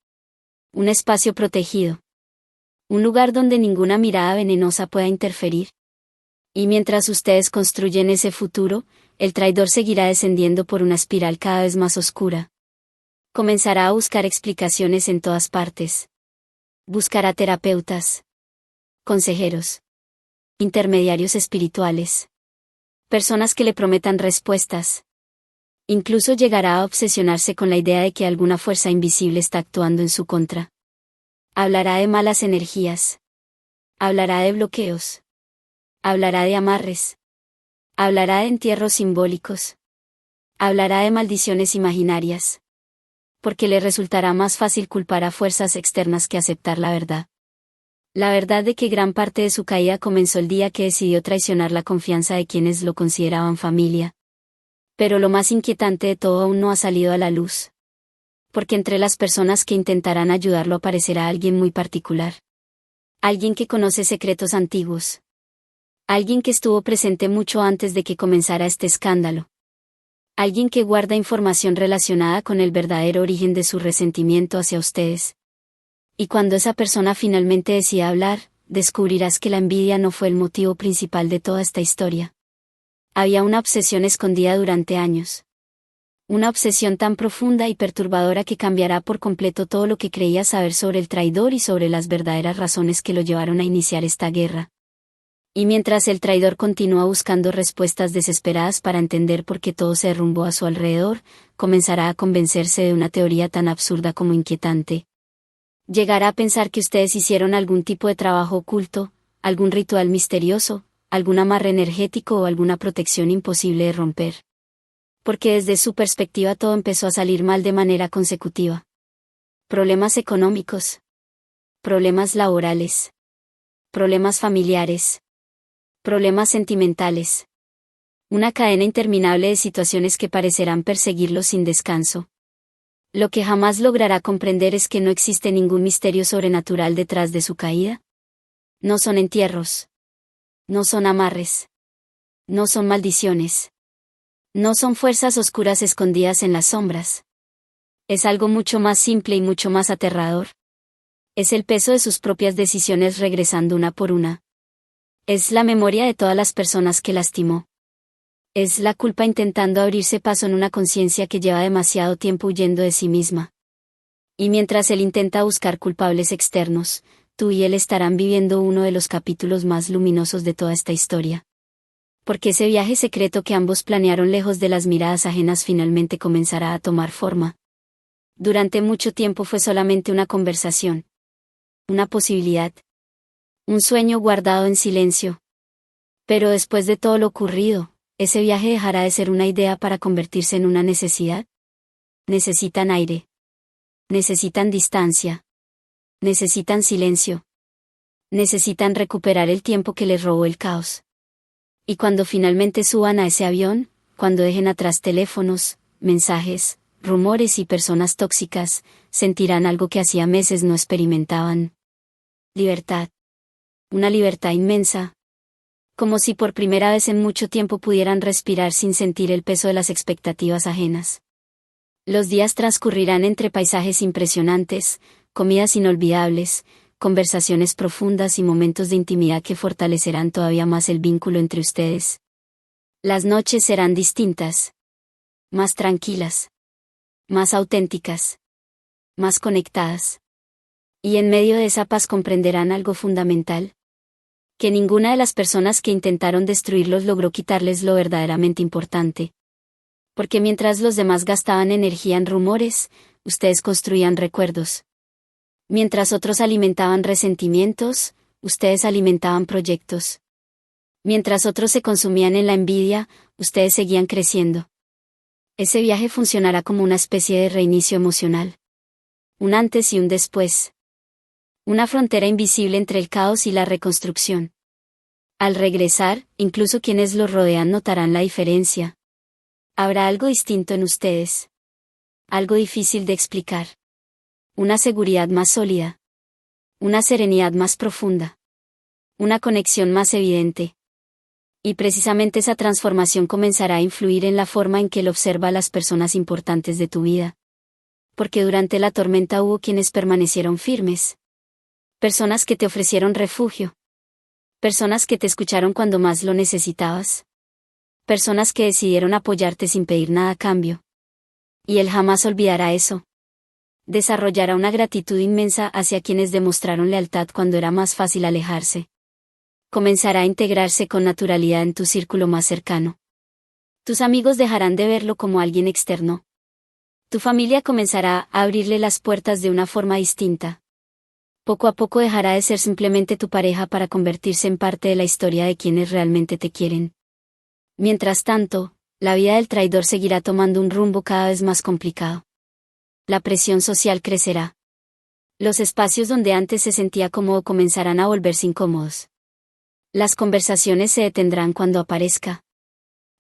Un espacio protegido. Un lugar donde ninguna mirada venenosa pueda interferir. Y mientras ustedes construyen ese futuro, el traidor seguirá descendiendo por una espiral cada vez más oscura. Comenzará a buscar explicaciones en todas partes. Buscará terapeutas, consejeros, intermediarios espirituales, personas que le prometan respuestas. Incluso llegará a obsesionarse con la idea de que alguna fuerza invisible está actuando en su contra. Hablará de malas energías. Hablará de bloqueos. Hablará de amarres. Hablará de entierros simbólicos. Hablará de maldiciones imaginarias. Porque le resultará más fácil culpar a fuerzas externas que aceptar la verdad. La verdad de que gran parte de su caída comenzó el día que decidió traicionar la confianza de quienes lo consideraban familia. Pero lo más inquietante de todo aún no ha salido a la luz. Porque entre las personas que intentarán ayudarlo aparecerá alguien muy particular. Alguien que conoce secretos antiguos. Alguien que estuvo presente mucho antes de que comenzara este escándalo. Alguien que guarda información relacionada con el verdadero origen de su resentimiento hacia ustedes. Y cuando esa persona finalmente decida hablar, descubrirás que la envidia no fue el motivo principal de toda esta historia. Había una obsesión escondida durante años. Una obsesión tan profunda y perturbadora que cambiará por completo todo lo que creía saber sobre el traidor y sobre las verdaderas razones que lo llevaron a iniciar esta guerra. Y mientras el traidor continúa buscando respuestas desesperadas para entender por qué todo se derrumbó a su alrededor, comenzará a convencerse de una teoría tan absurda como inquietante. Llegará a pensar que ustedes hicieron algún tipo de trabajo oculto, algún ritual misterioso, algún amarre energético o alguna protección imposible de romper. Porque desde su perspectiva todo empezó a salir mal de manera consecutiva. Problemas económicos. Problemas laborales. Problemas familiares. Problemas sentimentales. Una cadena interminable de situaciones que parecerán perseguirlos sin descanso. Lo que jamás logrará comprender es que no existe ningún misterio sobrenatural detrás de su caída. No son entierros. No son amarres. No son maldiciones. No son fuerzas oscuras escondidas en las sombras. Es algo mucho más simple y mucho más aterrador. Es el peso de sus propias decisiones regresando una por una. Es la memoria de todas las personas que lastimó. Es la culpa intentando abrirse paso en una conciencia que lleva demasiado tiempo huyendo de sí misma. Y mientras él intenta buscar culpables externos, tú y él estarán viviendo uno de los capítulos más luminosos de toda esta historia. Porque ese viaje secreto que ambos planearon lejos de las miradas ajenas finalmente comenzará a tomar forma. Durante mucho tiempo fue solamente una conversación. Una posibilidad. Un sueño guardado en silencio. Pero después de todo lo ocurrido, ¿ese viaje dejará de ser una idea para convertirse en una necesidad? Necesitan aire. Necesitan distancia. Necesitan silencio. Necesitan recuperar el tiempo que les robó el caos. Y cuando finalmente suban a ese avión, cuando dejen atrás teléfonos, mensajes, rumores y personas tóxicas, sentirán algo que hacía meses no experimentaban. Libertad. Una libertad inmensa. Como si por primera vez en mucho tiempo pudieran respirar sin sentir el peso de las expectativas ajenas. Los días transcurrirán entre paisajes impresionantes, comidas inolvidables, conversaciones profundas y momentos de intimidad que fortalecerán todavía más el vínculo entre ustedes. Las noches serán distintas. Más tranquilas. Más auténticas. Más conectadas. Y en medio de esa paz comprenderán algo fundamental. Que ninguna de las personas que intentaron destruirlos logró quitarles lo verdaderamente importante. Porque mientras los demás gastaban energía en rumores, ustedes construían recuerdos. Mientras otros alimentaban resentimientos, ustedes alimentaban proyectos. Mientras otros se consumían en la envidia, ustedes seguían creciendo. Ese viaje funcionará como una especie de reinicio emocional. Un antes y un después. Una frontera invisible entre el caos y la reconstrucción. Al regresar, incluso quienes los rodean notarán la diferencia. Habrá algo distinto en ustedes. Algo difícil de explicar. Una seguridad más sólida. Una serenidad más profunda. Una conexión más evidente. Y precisamente esa transformación comenzará a influir en la forma en que él observa a las personas importantes de tu vida. Porque durante la tormenta hubo quienes permanecieron firmes. Personas que te ofrecieron refugio. Personas que te escucharon cuando más lo necesitabas. Personas que decidieron apoyarte sin pedir nada a cambio. Y él jamás olvidará eso. Desarrollará una gratitud inmensa hacia quienes demostraron lealtad cuando era más fácil alejarse. Comenzará a integrarse con naturalidad en tu círculo más cercano. Tus amigos dejarán de verlo como alguien externo. Tu familia comenzará a abrirle las puertas de una forma distinta. Poco a poco dejará de ser simplemente tu pareja para convertirse en parte de la historia de quienes realmente te quieren. Mientras tanto, la vida del traidor seguirá tomando un rumbo cada vez más complicado. La presión social crecerá. Los espacios donde antes se sentía cómodo comenzarán a volverse incómodos. Las conversaciones se detendrán cuando aparezca.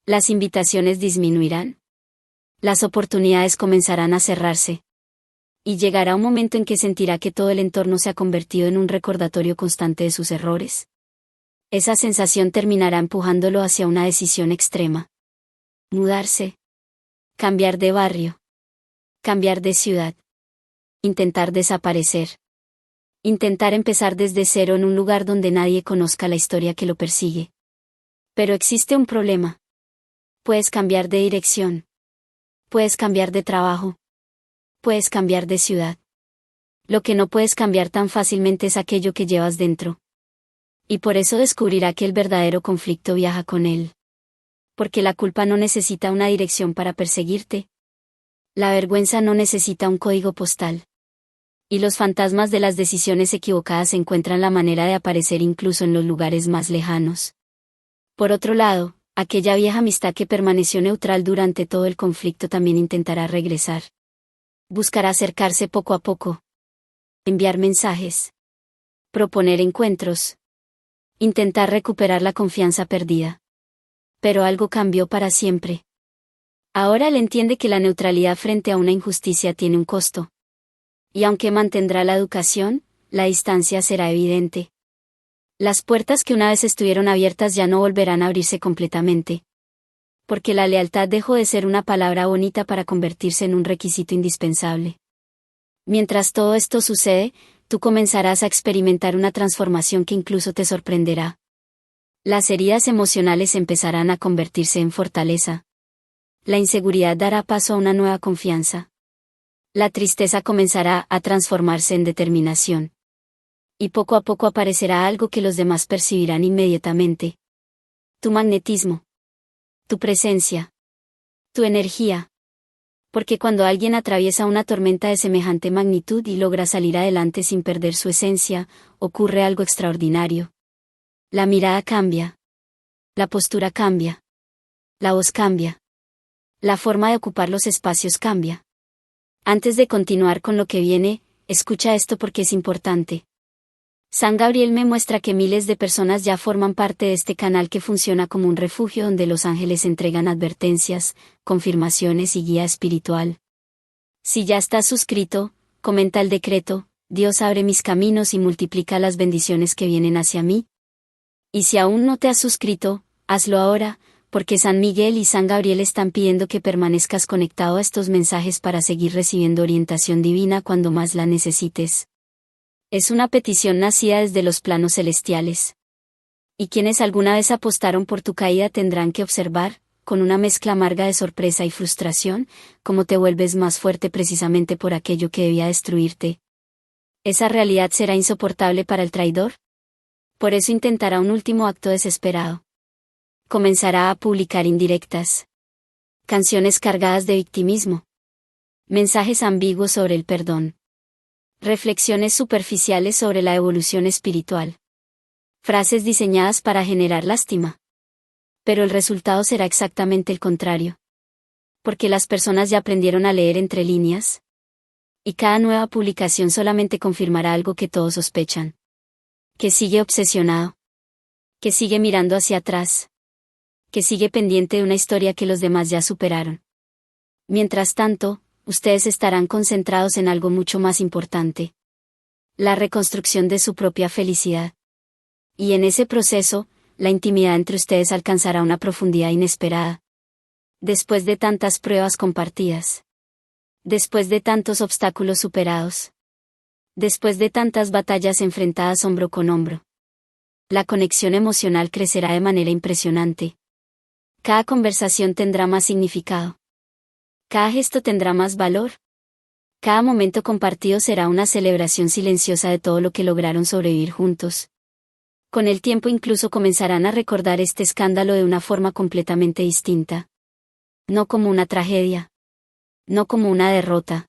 Las invitaciones disminuirán. Las oportunidades comenzarán a cerrarse. Y llegará un momento en que sentirá que todo el entorno se ha convertido en un recordatorio constante de sus errores. Esa sensación terminará empujándolo hacia una decisión extrema. Mudarse. Cambiar de barrio. Cambiar de ciudad. Intentar desaparecer. Intentar empezar desde cero en un lugar donde nadie conozca la historia que lo persigue. Pero existe un problema. Puedes cambiar de dirección. Puedes cambiar de trabajo. Puedes cambiar de ciudad. Lo que no puedes cambiar tan fácilmente es aquello que llevas dentro. Y por eso descubrirá que el verdadero conflicto viaja con él. Porque la culpa no necesita una dirección para perseguirte. La vergüenza no necesita un código postal. Y los fantasmas de las decisiones equivocadas encuentran la manera de aparecer incluso en los lugares más lejanos. Por otro lado, aquella vieja amistad que permaneció neutral durante todo el conflicto también intentará regresar. Buscará acercarse poco a poco. Enviar mensajes. Proponer encuentros. Intentar recuperar la confianza perdida. Pero algo cambió para siempre. Ahora él entiende que la neutralidad frente a una injusticia tiene un costo. Y aunque mantendrá la educación, la distancia será evidente. Las puertas que una vez estuvieron abiertas ya no volverán a abrirse completamente. Porque la lealtad dejó de ser una palabra bonita para convertirse en un requisito indispensable. Mientras todo esto sucede, tú comenzarás a experimentar una transformación que incluso te sorprenderá. Las heridas emocionales empezarán a convertirse en fortaleza. La inseguridad dará paso a una nueva confianza. La tristeza comenzará a transformarse en determinación. Y poco a poco aparecerá algo que los demás percibirán inmediatamente. Tu magnetismo. Tu presencia. Tu energía. Porque cuando alguien atraviesa una tormenta de semejante magnitud y logra salir adelante sin perder su esencia, ocurre algo extraordinario. La mirada cambia. La postura cambia. La voz cambia. La forma de ocupar los espacios cambia. Antes de continuar con lo que viene, escucha esto porque es importante. San Gabriel me muestra que miles de personas ya forman parte de este canal que funciona como un refugio donde los ángeles entregan advertencias, confirmaciones y guía espiritual. Si ya estás suscrito, comenta el decreto: Dios abre mis caminos y multiplica las bendiciones que vienen hacia mí. Y si aún no te has suscrito, hazlo ahora, porque San Miguel y San Gabriel están pidiendo que permanezcas conectado a estos mensajes para seguir recibiendo orientación divina cuando más la necesites. Es una petición nacida desde los planos celestiales. Y quienes alguna vez apostaron por tu caída tendrán que observar, con una mezcla amarga de sorpresa y frustración, cómo te vuelves más fuerte precisamente por aquello que debía destruirte. ¿Esa realidad será insoportable para el traidor? Por eso intentará un último acto desesperado. Comenzará a publicar indirectas. Canciones cargadas de victimismo. Mensajes ambiguos sobre el perdón. Reflexiones superficiales sobre la evolución espiritual. Frases diseñadas para generar lástima. Pero el resultado será exactamente el contrario. Porque las personas ya aprendieron a leer entre líneas. Y cada nueva publicación solamente confirmará algo que todos sospechan. Que sigue obsesionado. Que sigue mirando hacia atrás. Que sigue pendiente de una historia que los demás ya superaron. Mientras tanto, ustedes estarán concentrados en algo mucho más importante. La reconstrucción de su propia felicidad. Y en ese proceso, la intimidad entre ustedes alcanzará una profundidad inesperada. Después de tantas pruebas compartidas. Después de tantos obstáculos superados. Después de tantas batallas enfrentadas hombro con hombro. La conexión emocional crecerá de manera impresionante. Cada conversación tendrá más significado. Cada gesto tendrá más valor. Cada momento compartido será una celebración silenciosa de todo lo que lograron sobrevivir juntos. Con el tiempo incluso comenzarán a recordar este escándalo de una forma completamente distinta. No como una tragedia. No como una derrota.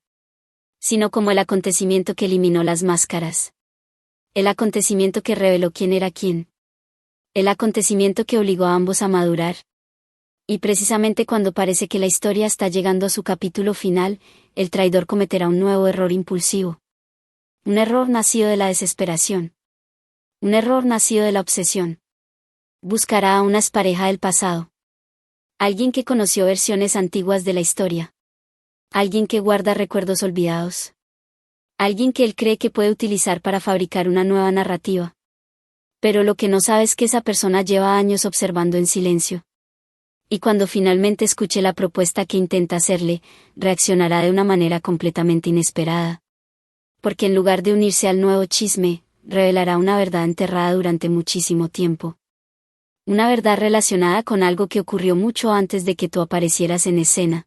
Sino como el acontecimiento que eliminó las máscaras. El acontecimiento que reveló quién era quién. El acontecimiento que obligó a ambos a madurar. Y precisamente cuando parece que la historia está llegando a su capítulo final, el traidor cometerá un nuevo error impulsivo. Un error nacido de la desesperación. Un error nacido de la obsesión. Buscará a una expareja del pasado. Alguien que conoció versiones antiguas de la historia. Alguien que guarda recuerdos olvidados. Alguien que él cree que puede utilizar para fabricar una nueva narrativa. Pero lo que no sabe es que esa persona lleva años observando en silencio. Y cuando finalmente escuche la propuesta que intenta hacerle, reaccionará de una manera completamente inesperada. Porque en lugar de unirse al nuevo chisme, revelará una verdad enterrada durante muchísimo tiempo. Una verdad relacionada con algo que ocurrió mucho antes de que tú aparecieras en escena.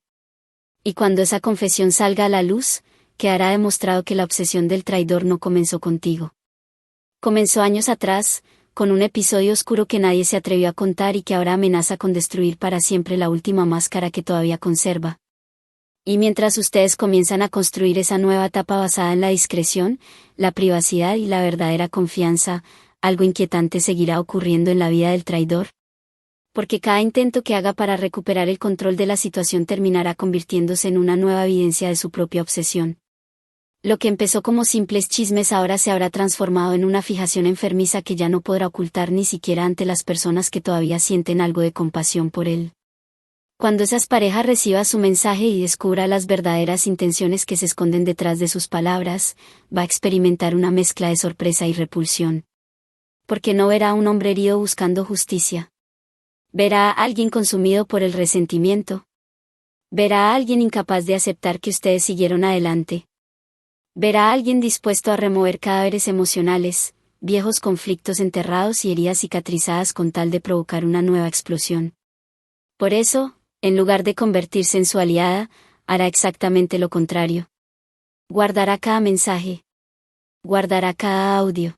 Y cuando esa confesión salga a la luz, quedará demostrado que la obsesión del traidor no comenzó contigo. Comenzó años atrás, con un episodio oscuro que nadie se atrevió a contar y que ahora amenaza con destruir para siempre la última máscara que todavía conserva. Y mientras ustedes comienzan a construir esa nueva etapa basada en la discreción, la privacidad y la verdadera confianza, algo inquietante seguirá ocurriendo en la vida del traidor. Porque cada intento que haga para recuperar el control de la situación terminará convirtiéndose en una nueva evidencia de su propia obsesión. Lo que empezó como simples chismes ahora se habrá transformado en una fijación enfermiza que ya no podrá ocultar ni siquiera ante las personas que todavía sienten algo de compasión por él. Cuando esas parejas reciba su mensaje y descubra las verdaderas intenciones que se esconden detrás de sus palabras, va a experimentar una mezcla de sorpresa y repulsión. Porque no verá a un hombre herido buscando justicia. Verá a alguien consumido por el resentimiento. Verá a alguien incapaz de aceptar que ustedes siguieron adelante. Verá a alguien dispuesto a remover cadáveres emocionales, viejos conflictos enterrados y heridas cicatrizadas con tal de provocar una nueva explosión. Por eso, en lugar de convertirse en su aliada, hará exactamente lo contrario. Guardará cada mensaje. Guardará cada audio.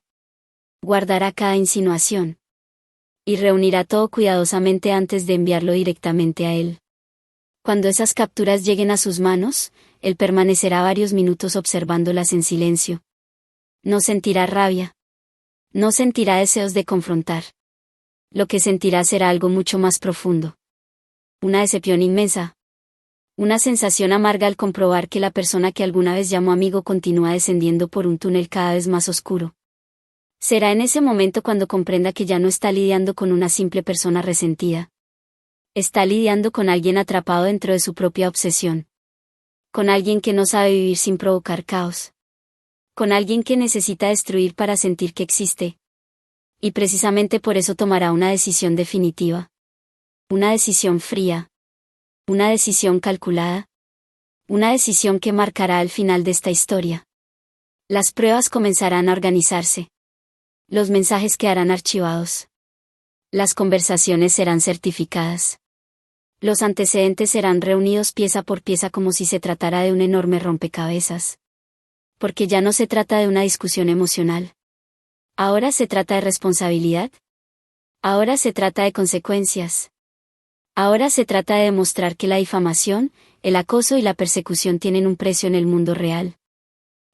Guardará cada insinuación. Y reunirá todo cuidadosamente antes de enviarlo directamente a él. Cuando esas capturas lleguen a sus manos, él permanecerá varios minutos observándolas en silencio. No sentirá rabia. No sentirá deseos de confrontar. Lo que sentirá será algo mucho más profundo. Una decepción inmensa. Una sensación amarga al comprobar que la persona que alguna vez llamó amigo continúa descendiendo por un túnel cada vez más oscuro. Será en ese momento cuando comprenda que ya no está lidiando con una simple persona resentida. Está lidiando con alguien atrapado dentro de su propia obsesión. Con alguien que no sabe vivir sin provocar caos. Con alguien que necesita destruir para sentir que existe. Y precisamente por eso tomará una decisión definitiva. Una decisión fría. Una decisión calculada. Una decisión que marcará el final de esta historia. Las pruebas comenzarán a organizarse. Los mensajes quedarán archivados. Las conversaciones serán certificadas. Los antecedentes serán reunidos pieza por pieza como si se tratara de un enorme rompecabezas. Porque ya no se trata de una discusión emocional. Ahora se trata de responsabilidad. Ahora se trata de consecuencias. Ahora se trata de demostrar que la difamación, el acoso y la persecución tienen un precio en el mundo real.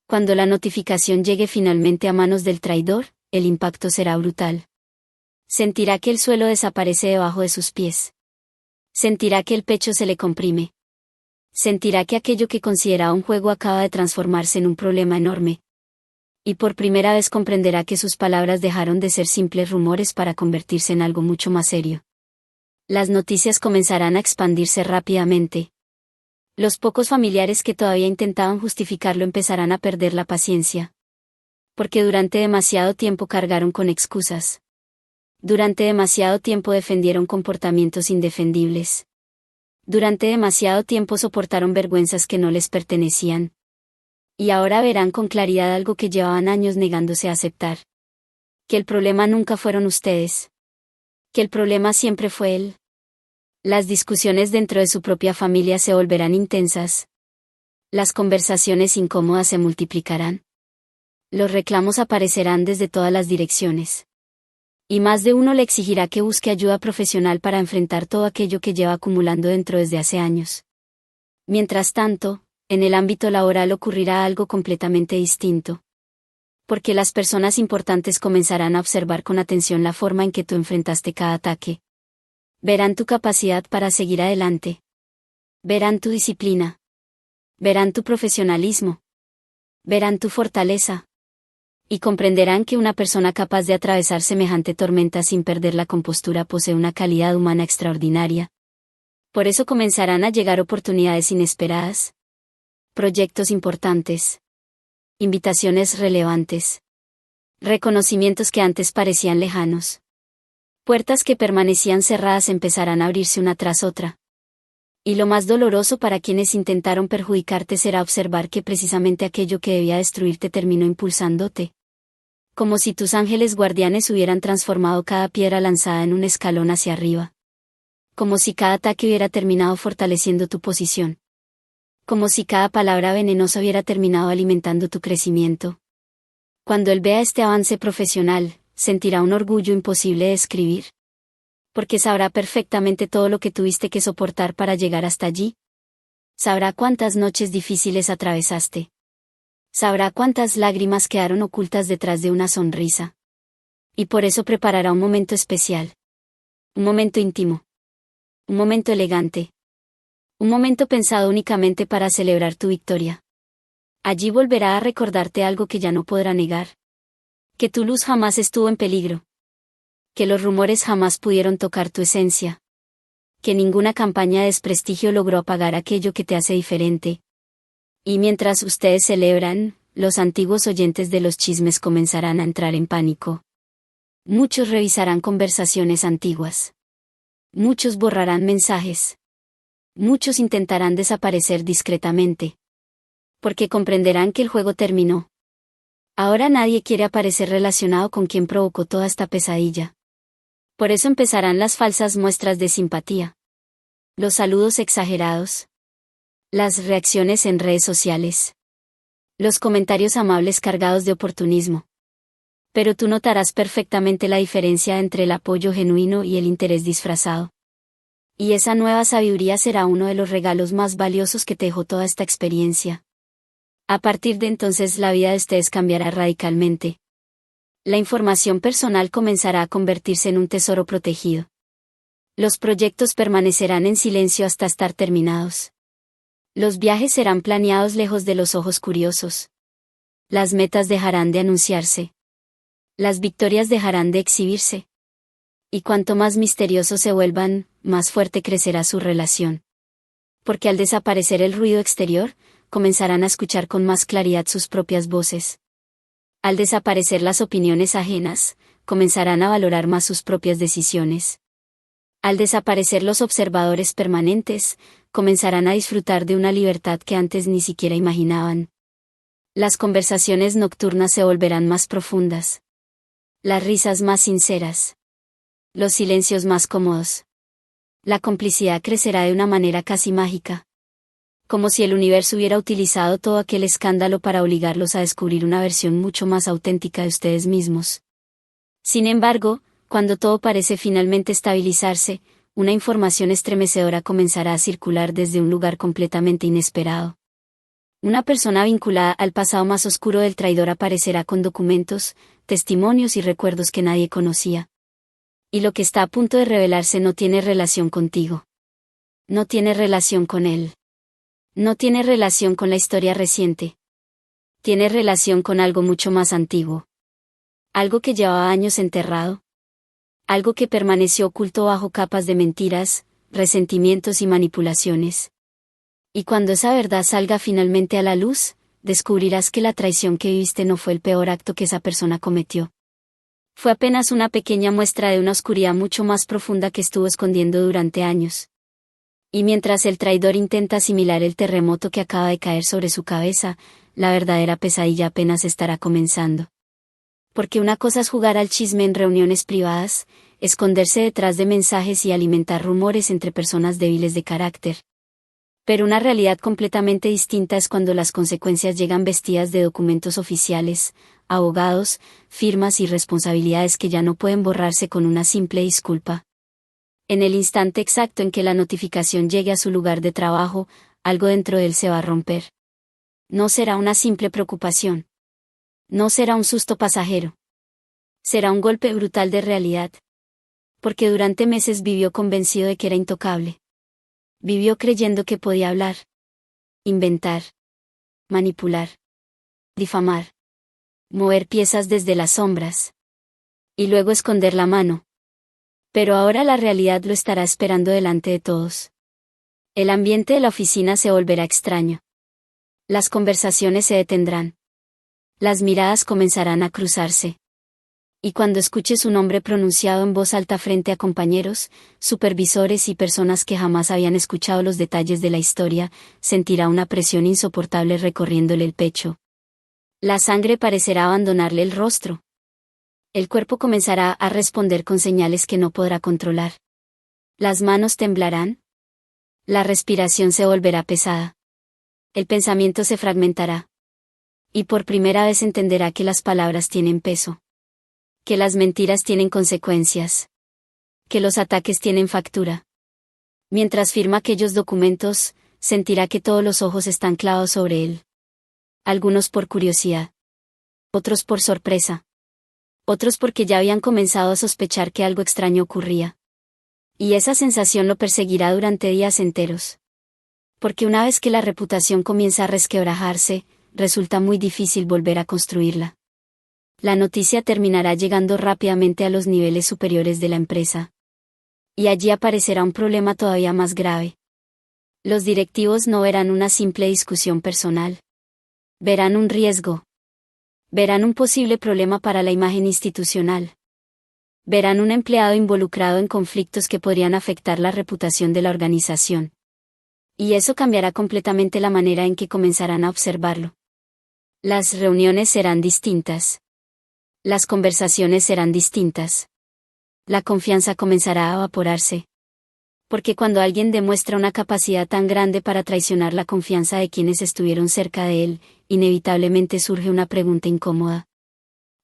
Cuando la notificación llegue finalmente a manos del traidor, el impacto será brutal. Sentirá que el suelo desaparece debajo de sus pies. Sentirá que el pecho se le comprime. Sentirá que aquello que consideraba un juego acaba de transformarse en un problema enorme. Y por primera vez comprenderá que sus palabras dejaron de ser simples rumores para convertirse en algo mucho más serio. Las noticias comenzarán a expandirse rápidamente. Los pocos familiares que todavía intentaban justificarlo empezarán a perder la paciencia. Porque durante demasiado tiempo cargaron con excusas. Durante demasiado tiempo defendieron comportamientos indefendibles. Durante demasiado tiempo soportaron vergüenzas que no les pertenecían. Y ahora verán con claridad algo que llevaban años negándose a aceptar. Que el problema nunca fueron ustedes. Que el problema siempre fue él. Las discusiones dentro de su propia familia se volverán intensas. Las conversaciones incómodas se multiplicarán. Los reclamos aparecerán desde todas las direcciones. Y más de uno le exigirá que busque ayuda profesional para enfrentar todo aquello que lleva acumulando dentro desde hace años. Mientras tanto, en el ámbito laboral ocurrirá algo completamente distinto. Porque las personas importantes comenzarán a observar con atención la forma en que tú enfrentaste cada ataque. Verán tu capacidad para seguir adelante. Verán tu disciplina. Verán tu profesionalismo. Verán tu fortaleza. Y comprenderán que una persona capaz de atravesar semejante tormenta sin perder la compostura posee una calidad humana extraordinaria. Por eso comenzarán a llegar oportunidades inesperadas. Proyectos importantes. Invitaciones relevantes. Reconocimientos que antes parecían lejanos. Puertas que permanecían cerradas empezarán a abrirse una tras otra. Y lo más doloroso para quienes intentaron perjudicarte será observar que precisamente aquello que debía destruirte terminó impulsándote. Como si tus ángeles guardianes hubieran transformado cada piedra lanzada en un escalón hacia arriba. Como si cada ataque hubiera terminado fortaleciendo tu posición. Como si cada palabra venenosa hubiera terminado alimentando tu crecimiento. Cuando él vea este avance profesional, sentirá un orgullo imposible de describir. Porque sabrá perfectamente todo lo que tuviste que soportar para llegar hasta allí. Sabrá cuántas noches difíciles atravesaste. Sabrá cuántas lágrimas quedaron ocultas detrás de una sonrisa. Y por eso preparará un momento especial. Un momento íntimo. Un momento elegante. Un momento pensado únicamente para celebrar tu victoria. Allí volverá a recordarte algo que ya no podrá negar. Que tu luz jamás estuvo en peligro. Que los rumores jamás pudieron tocar tu esencia. Que ninguna campaña de desprestigio logró apagar aquello que te hace diferente. Y mientras ustedes celebran, los antiguos oyentes de los chismes comenzarán a entrar en pánico. Muchos revisarán conversaciones antiguas. Muchos borrarán mensajes. Muchos intentarán desaparecer discretamente. Porque comprenderán que el juego terminó. Ahora nadie quiere aparecer relacionado con quien provocó toda esta pesadilla. Por eso empezarán las falsas muestras de simpatía. Los saludos exagerados. Las reacciones en redes sociales. Los comentarios amables cargados de oportunismo. Pero tú notarás perfectamente la diferencia entre el apoyo genuino y el interés disfrazado. Y esa nueva sabiduría será uno de los regalos más valiosos que te dejó toda esta experiencia. A partir de entonces la vida de ustedes cambiará radicalmente. La información personal comenzará a convertirse en un tesoro protegido. Los proyectos permanecerán en silencio hasta estar terminados. Los viajes serán planeados lejos de los ojos curiosos. Las metas dejarán de anunciarse. Las victorias dejarán de exhibirse. Y cuanto más misteriosos se vuelvan, más fuerte crecerá su relación. Porque al desaparecer el ruido exterior, comenzarán a escuchar con más claridad sus propias voces. Al desaparecer las opiniones ajenas, comenzarán a valorar más sus propias decisiones. Al desaparecer los observadores permanentes, comenzarán a disfrutar de una libertad que antes ni siquiera imaginaban. Las conversaciones nocturnas se volverán más profundas. Las risas más sinceras. Los silencios más cómodos. La complicidad crecerá de una manera casi mágica. Como si el universo hubiera utilizado todo aquel escándalo para obligarlos a descubrir una versión mucho más auténtica de ustedes mismos. Sin embargo, cuando todo parece finalmente estabilizarse, una información estremecedora comenzará a circular desde un lugar completamente inesperado. Una persona vinculada al pasado más oscuro del traidor aparecerá con documentos, testimonios y recuerdos que nadie conocía. Y lo que está a punto de revelarse no tiene relación contigo. No tiene relación con él. No tiene relación con la historia reciente. Tiene relación con algo mucho más antiguo. Algo que llevaba años enterrado. Algo que permaneció oculto bajo capas de mentiras, resentimientos y manipulaciones. Y cuando esa verdad salga finalmente a la luz, descubrirás que la traición que viviste no fue el peor acto que esa persona cometió. Fue apenas una pequeña muestra de una oscuridad mucho más profunda que estuvo escondiendo durante años. Y mientras el traidor intenta asimilar el terremoto que acaba de caer sobre su cabeza, la verdadera pesadilla apenas estará comenzando. Porque una cosa es jugar al chisme en reuniones privadas, esconderse detrás de mensajes y alimentar rumores entre personas débiles de carácter. Pero una realidad completamente distinta es cuando las consecuencias llegan vestidas de documentos oficiales, abogados, firmas y responsabilidades que ya no pueden borrarse con una simple disculpa. En el instante exacto en que la notificación llegue a su lugar de trabajo, algo dentro de él se va a romper. No será una simple preocupación. No será un susto pasajero. Será un golpe brutal de realidad. Porque durante meses vivió convencido de que era intocable. Vivió creyendo que podía hablar, inventar, manipular, difamar, mover piezas desde las sombras. Y luego esconder la mano. Pero ahora la realidad lo estará esperando delante de todos. El ambiente de la oficina se volverá extraño. Las conversaciones se detendrán. Las miradas comenzarán a cruzarse. Y cuando escuche su nombre pronunciado en voz alta frente a compañeros, supervisores y personas que jamás habían escuchado los detalles de la historia, sentirá una presión insoportable recorriéndole el pecho. La sangre parecerá abandonarle el rostro. El cuerpo comenzará a responder con señales que no podrá controlar. Las manos temblarán. La respiración se volverá pesada. El pensamiento se fragmentará. Y por primera vez entenderá que las palabras tienen peso. Que las mentiras tienen consecuencias. Que los ataques tienen factura. Mientras firma aquellos documentos, sentirá que todos los ojos están clavados sobre él. Algunos por curiosidad. Otros por sorpresa. Otros porque ya habían comenzado a sospechar que algo extraño ocurría. Y esa sensación lo perseguirá durante días enteros. Porque una vez que la reputación comienza a resquebrajarse, resulta muy difícil volver a construirla. La noticia terminará llegando rápidamente a los niveles superiores de la empresa. Y allí aparecerá un problema todavía más grave. Los directivos no verán una simple discusión personal. Verán un riesgo. Verán un posible problema para la imagen institucional. Verán un empleado involucrado en conflictos que podrían afectar la reputación de la organización. Y eso cambiará completamente la manera en que comenzarán a observarlo. Las reuniones serán distintas. Las conversaciones serán distintas. La confianza comenzará a evaporarse. Porque cuando alguien demuestra una capacidad tan grande para traicionar la confianza de quienes estuvieron cerca de él, inevitablemente surge una pregunta incómoda.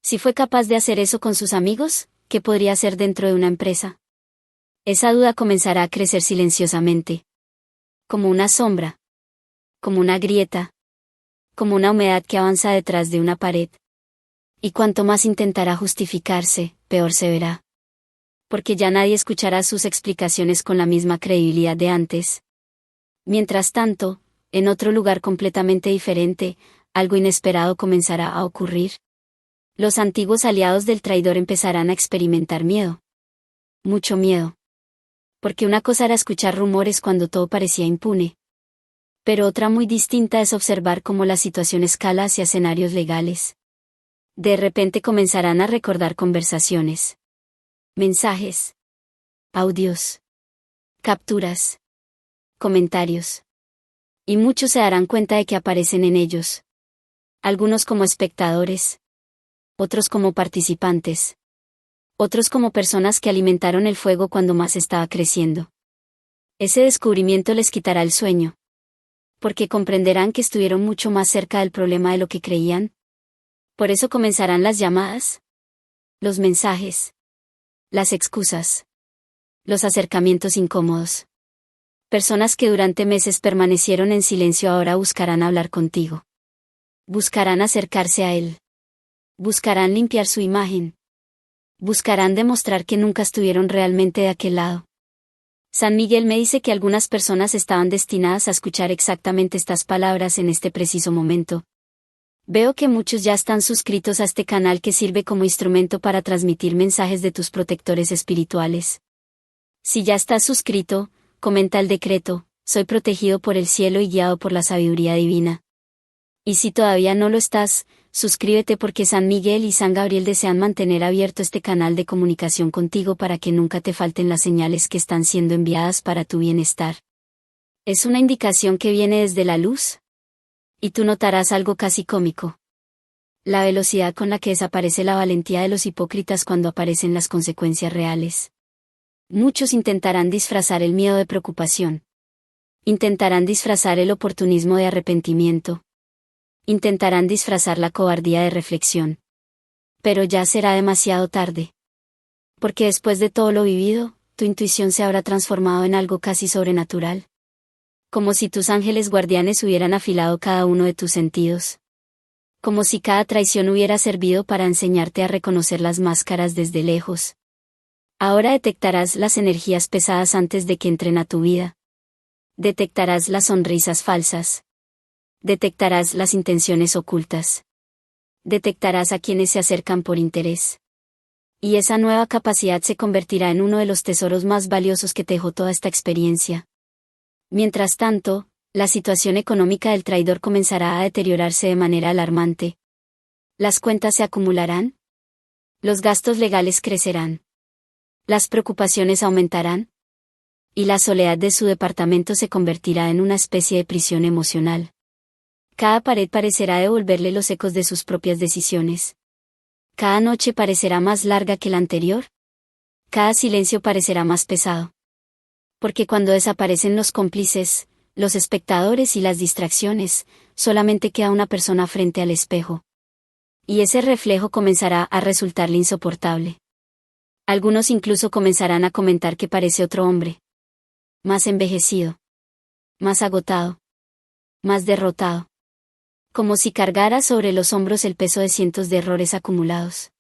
Si fue capaz de hacer eso con sus amigos, ¿qué podría hacer dentro de una empresa? Esa duda comenzará a crecer silenciosamente. Como una sombra. Como una grieta. Como una humedad que avanza detrás de una pared. Y cuanto más intentará justificarse, peor se verá. Porque ya nadie escuchará sus explicaciones con la misma credibilidad de antes. Mientras tanto, en otro lugar completamente diferente, algo inesperado comenzará a ocurrir. Los antiguos aliados del traidor empezarán a experimentar miedo. Mucho miedo. Porque una cosa era escuchar rumores cuando todo parecía impune. Pero otra muy distinta es observar cómo la situación escala hacia escenarios legales. De repente comenzarán a recordar conversaciones. Mensajes. Audios. Capturas. Comentarios. Y muchos se darán cuenta de que aparecen en ellos. Algunos como espectadores. Otros como participantes. Otros como personas que alimentaron el fuego cuando más estaba creciendo. Ese descubrimiento les quitará el sueño. Porque comprenderán que estuvieron mucho más cerca del problema de lo que creían. Por eso comenzarán las llamadas. Los mensajes. Las excusas. Los acercamientos incómodos. Personas que durante meses permanecieron en silencio ahora buscarán hablar contigo. Buscarán acercarse a él. Buscarán limpiar su imagen. Buscarán demostrar que nunca estuvieron realmente de aquel lado. San Miguel me dice que algunas personas estaban destinadas a escuchar exactamente estas palabras en este preciso momento. Veo que muchos ya están suscritos a este canal que sirve como instrumento para transmitir mensajes de tus protectores espirituales. Si ya estás suscrito, comenta el decreto: soy protegido por el cielo y guiado por la sabiduría divina. Y si todavía no lo estás, suscríbete porque San Miguel y San Gabriel desean mantener abierto este canal de comunicación contigo para que nunca te falten las señales que están siendo enviadas para tu bienestar. Es una indicación que viene desde la luz. Y tú notarás algo casi cómico. La velocidad con la que desaparece la valentía de los hipócritas cuando aparecen las consecuencias reales. Muchos intentarán disfrazar el miedo de preocupación. Intentarán disfrazar el oportunismo de arrepentimiento. Intentarán disfrazar la cobardía de reflexión. Pero ya será demasiado tarde. Porque después de todo lo vivido, tu intuición se habrá transformado en algo casi sobrenatural. Como si tus ángeles guardianes hubieran afilado cada uno de tus sentidos. Como si cada traición hubiera servido para enseñarte a reconocer las máscaras desde lejos. Ahora detectarás las energías pesadas antes de que entren a tu vida. Detectarás las sonrisas falsas. Detectarás las intenciones ocultas. Detectarás a quienes se acercan por interés. Y esa nueva capacidad se convertirá en uno de los tesoros más valiosos que te dejó toda esta experiencia. Mientras tanto, la situación económica del traidor comenzará a deteriorarse de manera alarmante. Las cuentas se acumularán. Los gastos legales crecerán. Las preocupaciones aumentarán. Y la soledad de su departamento se convertirá en una especie de prisión emocional. Cada pared parecerá devolverle los ecos de sus propias decisiones. Cada noche parecerá más larga que la anterior. Cada silencio parecerá más pesado. Porque cuando desaparecen los cómplices, los espectadores y las distracciones, solamente queda una persona frente al espejo. Y ese reflejo comenzará a resultarle insoportable. Algunos incluso comenzarán a comentar que parece otro hombre. Más envejecido. Más agotado. Más derrotado. Como si cargara sobre los hombros el peso de cientos de errores acumulados.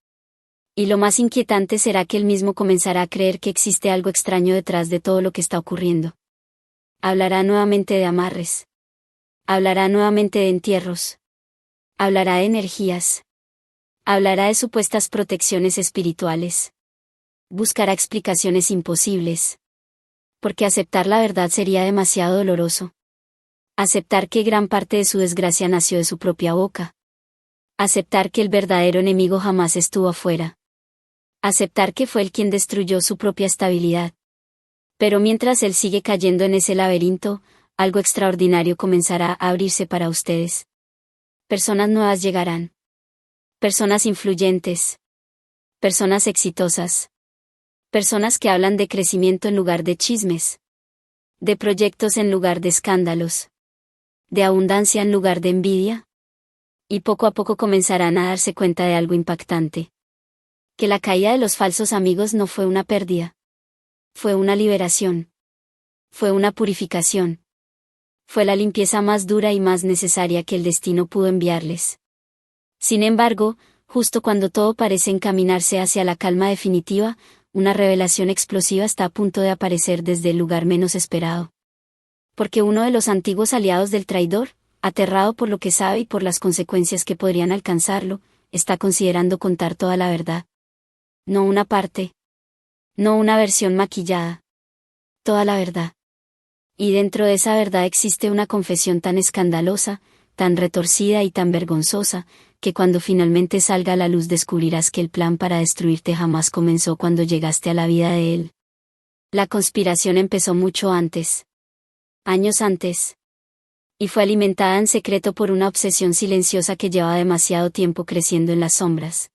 Y lo más inquietante será que él mismo comenzará a creer que existe algo extraño detrás de todo lo que está ocurriendo. Hablará nuevamente de amarres. Hablará nuevamente de entierros. Hablará de energías. Hablará de supuestas protecciones espirituales. Buscará explicaciones imposibles. Porque aceptar la verdad sería demasiado doloroso. Aceptar que gran parte de su desgracia nació de su propia boca. Aceptar que el verdadero enemigo jamás estuvo afuera. Aceptar que fue él quien destruyó su propia estabilidad. Pero mientras él sigue cayendo en ese laberinto, algo extraordinario comenzará a abrirse para ustedes. Personas nuevas llegarán. Personas influyentes. Personas exitosas. Personas que hablan de crecimiento en lugar de chismes. De proyectos en lugar de escándalos. De abundancia en lugar de envidia. Y poco a poco comenzarán a darse cuenta de algo impactante. Que la caída de los falsos amigos no fue una pérdida. Fue una liberación. Fue una purificación. Fue la limpieza más dura y más necesaria que el destino pudo enviarles. Sin embargo, justo cuando todo parece encaminarse hacia la calma definitiva, una revelación explosiva está a punto de aparecer desde el lugar menos esperado. Porque uno de los antiguos aliados del traidor, aterrado por lo que sabe y por las consecuencias que podrían alcanzarlo, está considerando contar toda la verdad. No una parte. No una versión maquillada. Toda la verdad. Y dentro de esa verdad existe una confesión tan escandalosa, tan retorcida y tan vergonzosa, que cuando finalmente salga a la luz descubrirás que el plan para destruirte jamás comenzó cuando llegaste a la vida de él. La conspiración empezó mucho antes. Años antes. Y fue alimentada en secreto por una obsesión silenciosa que llevaba demasiado tiempo creciendo en las sombras.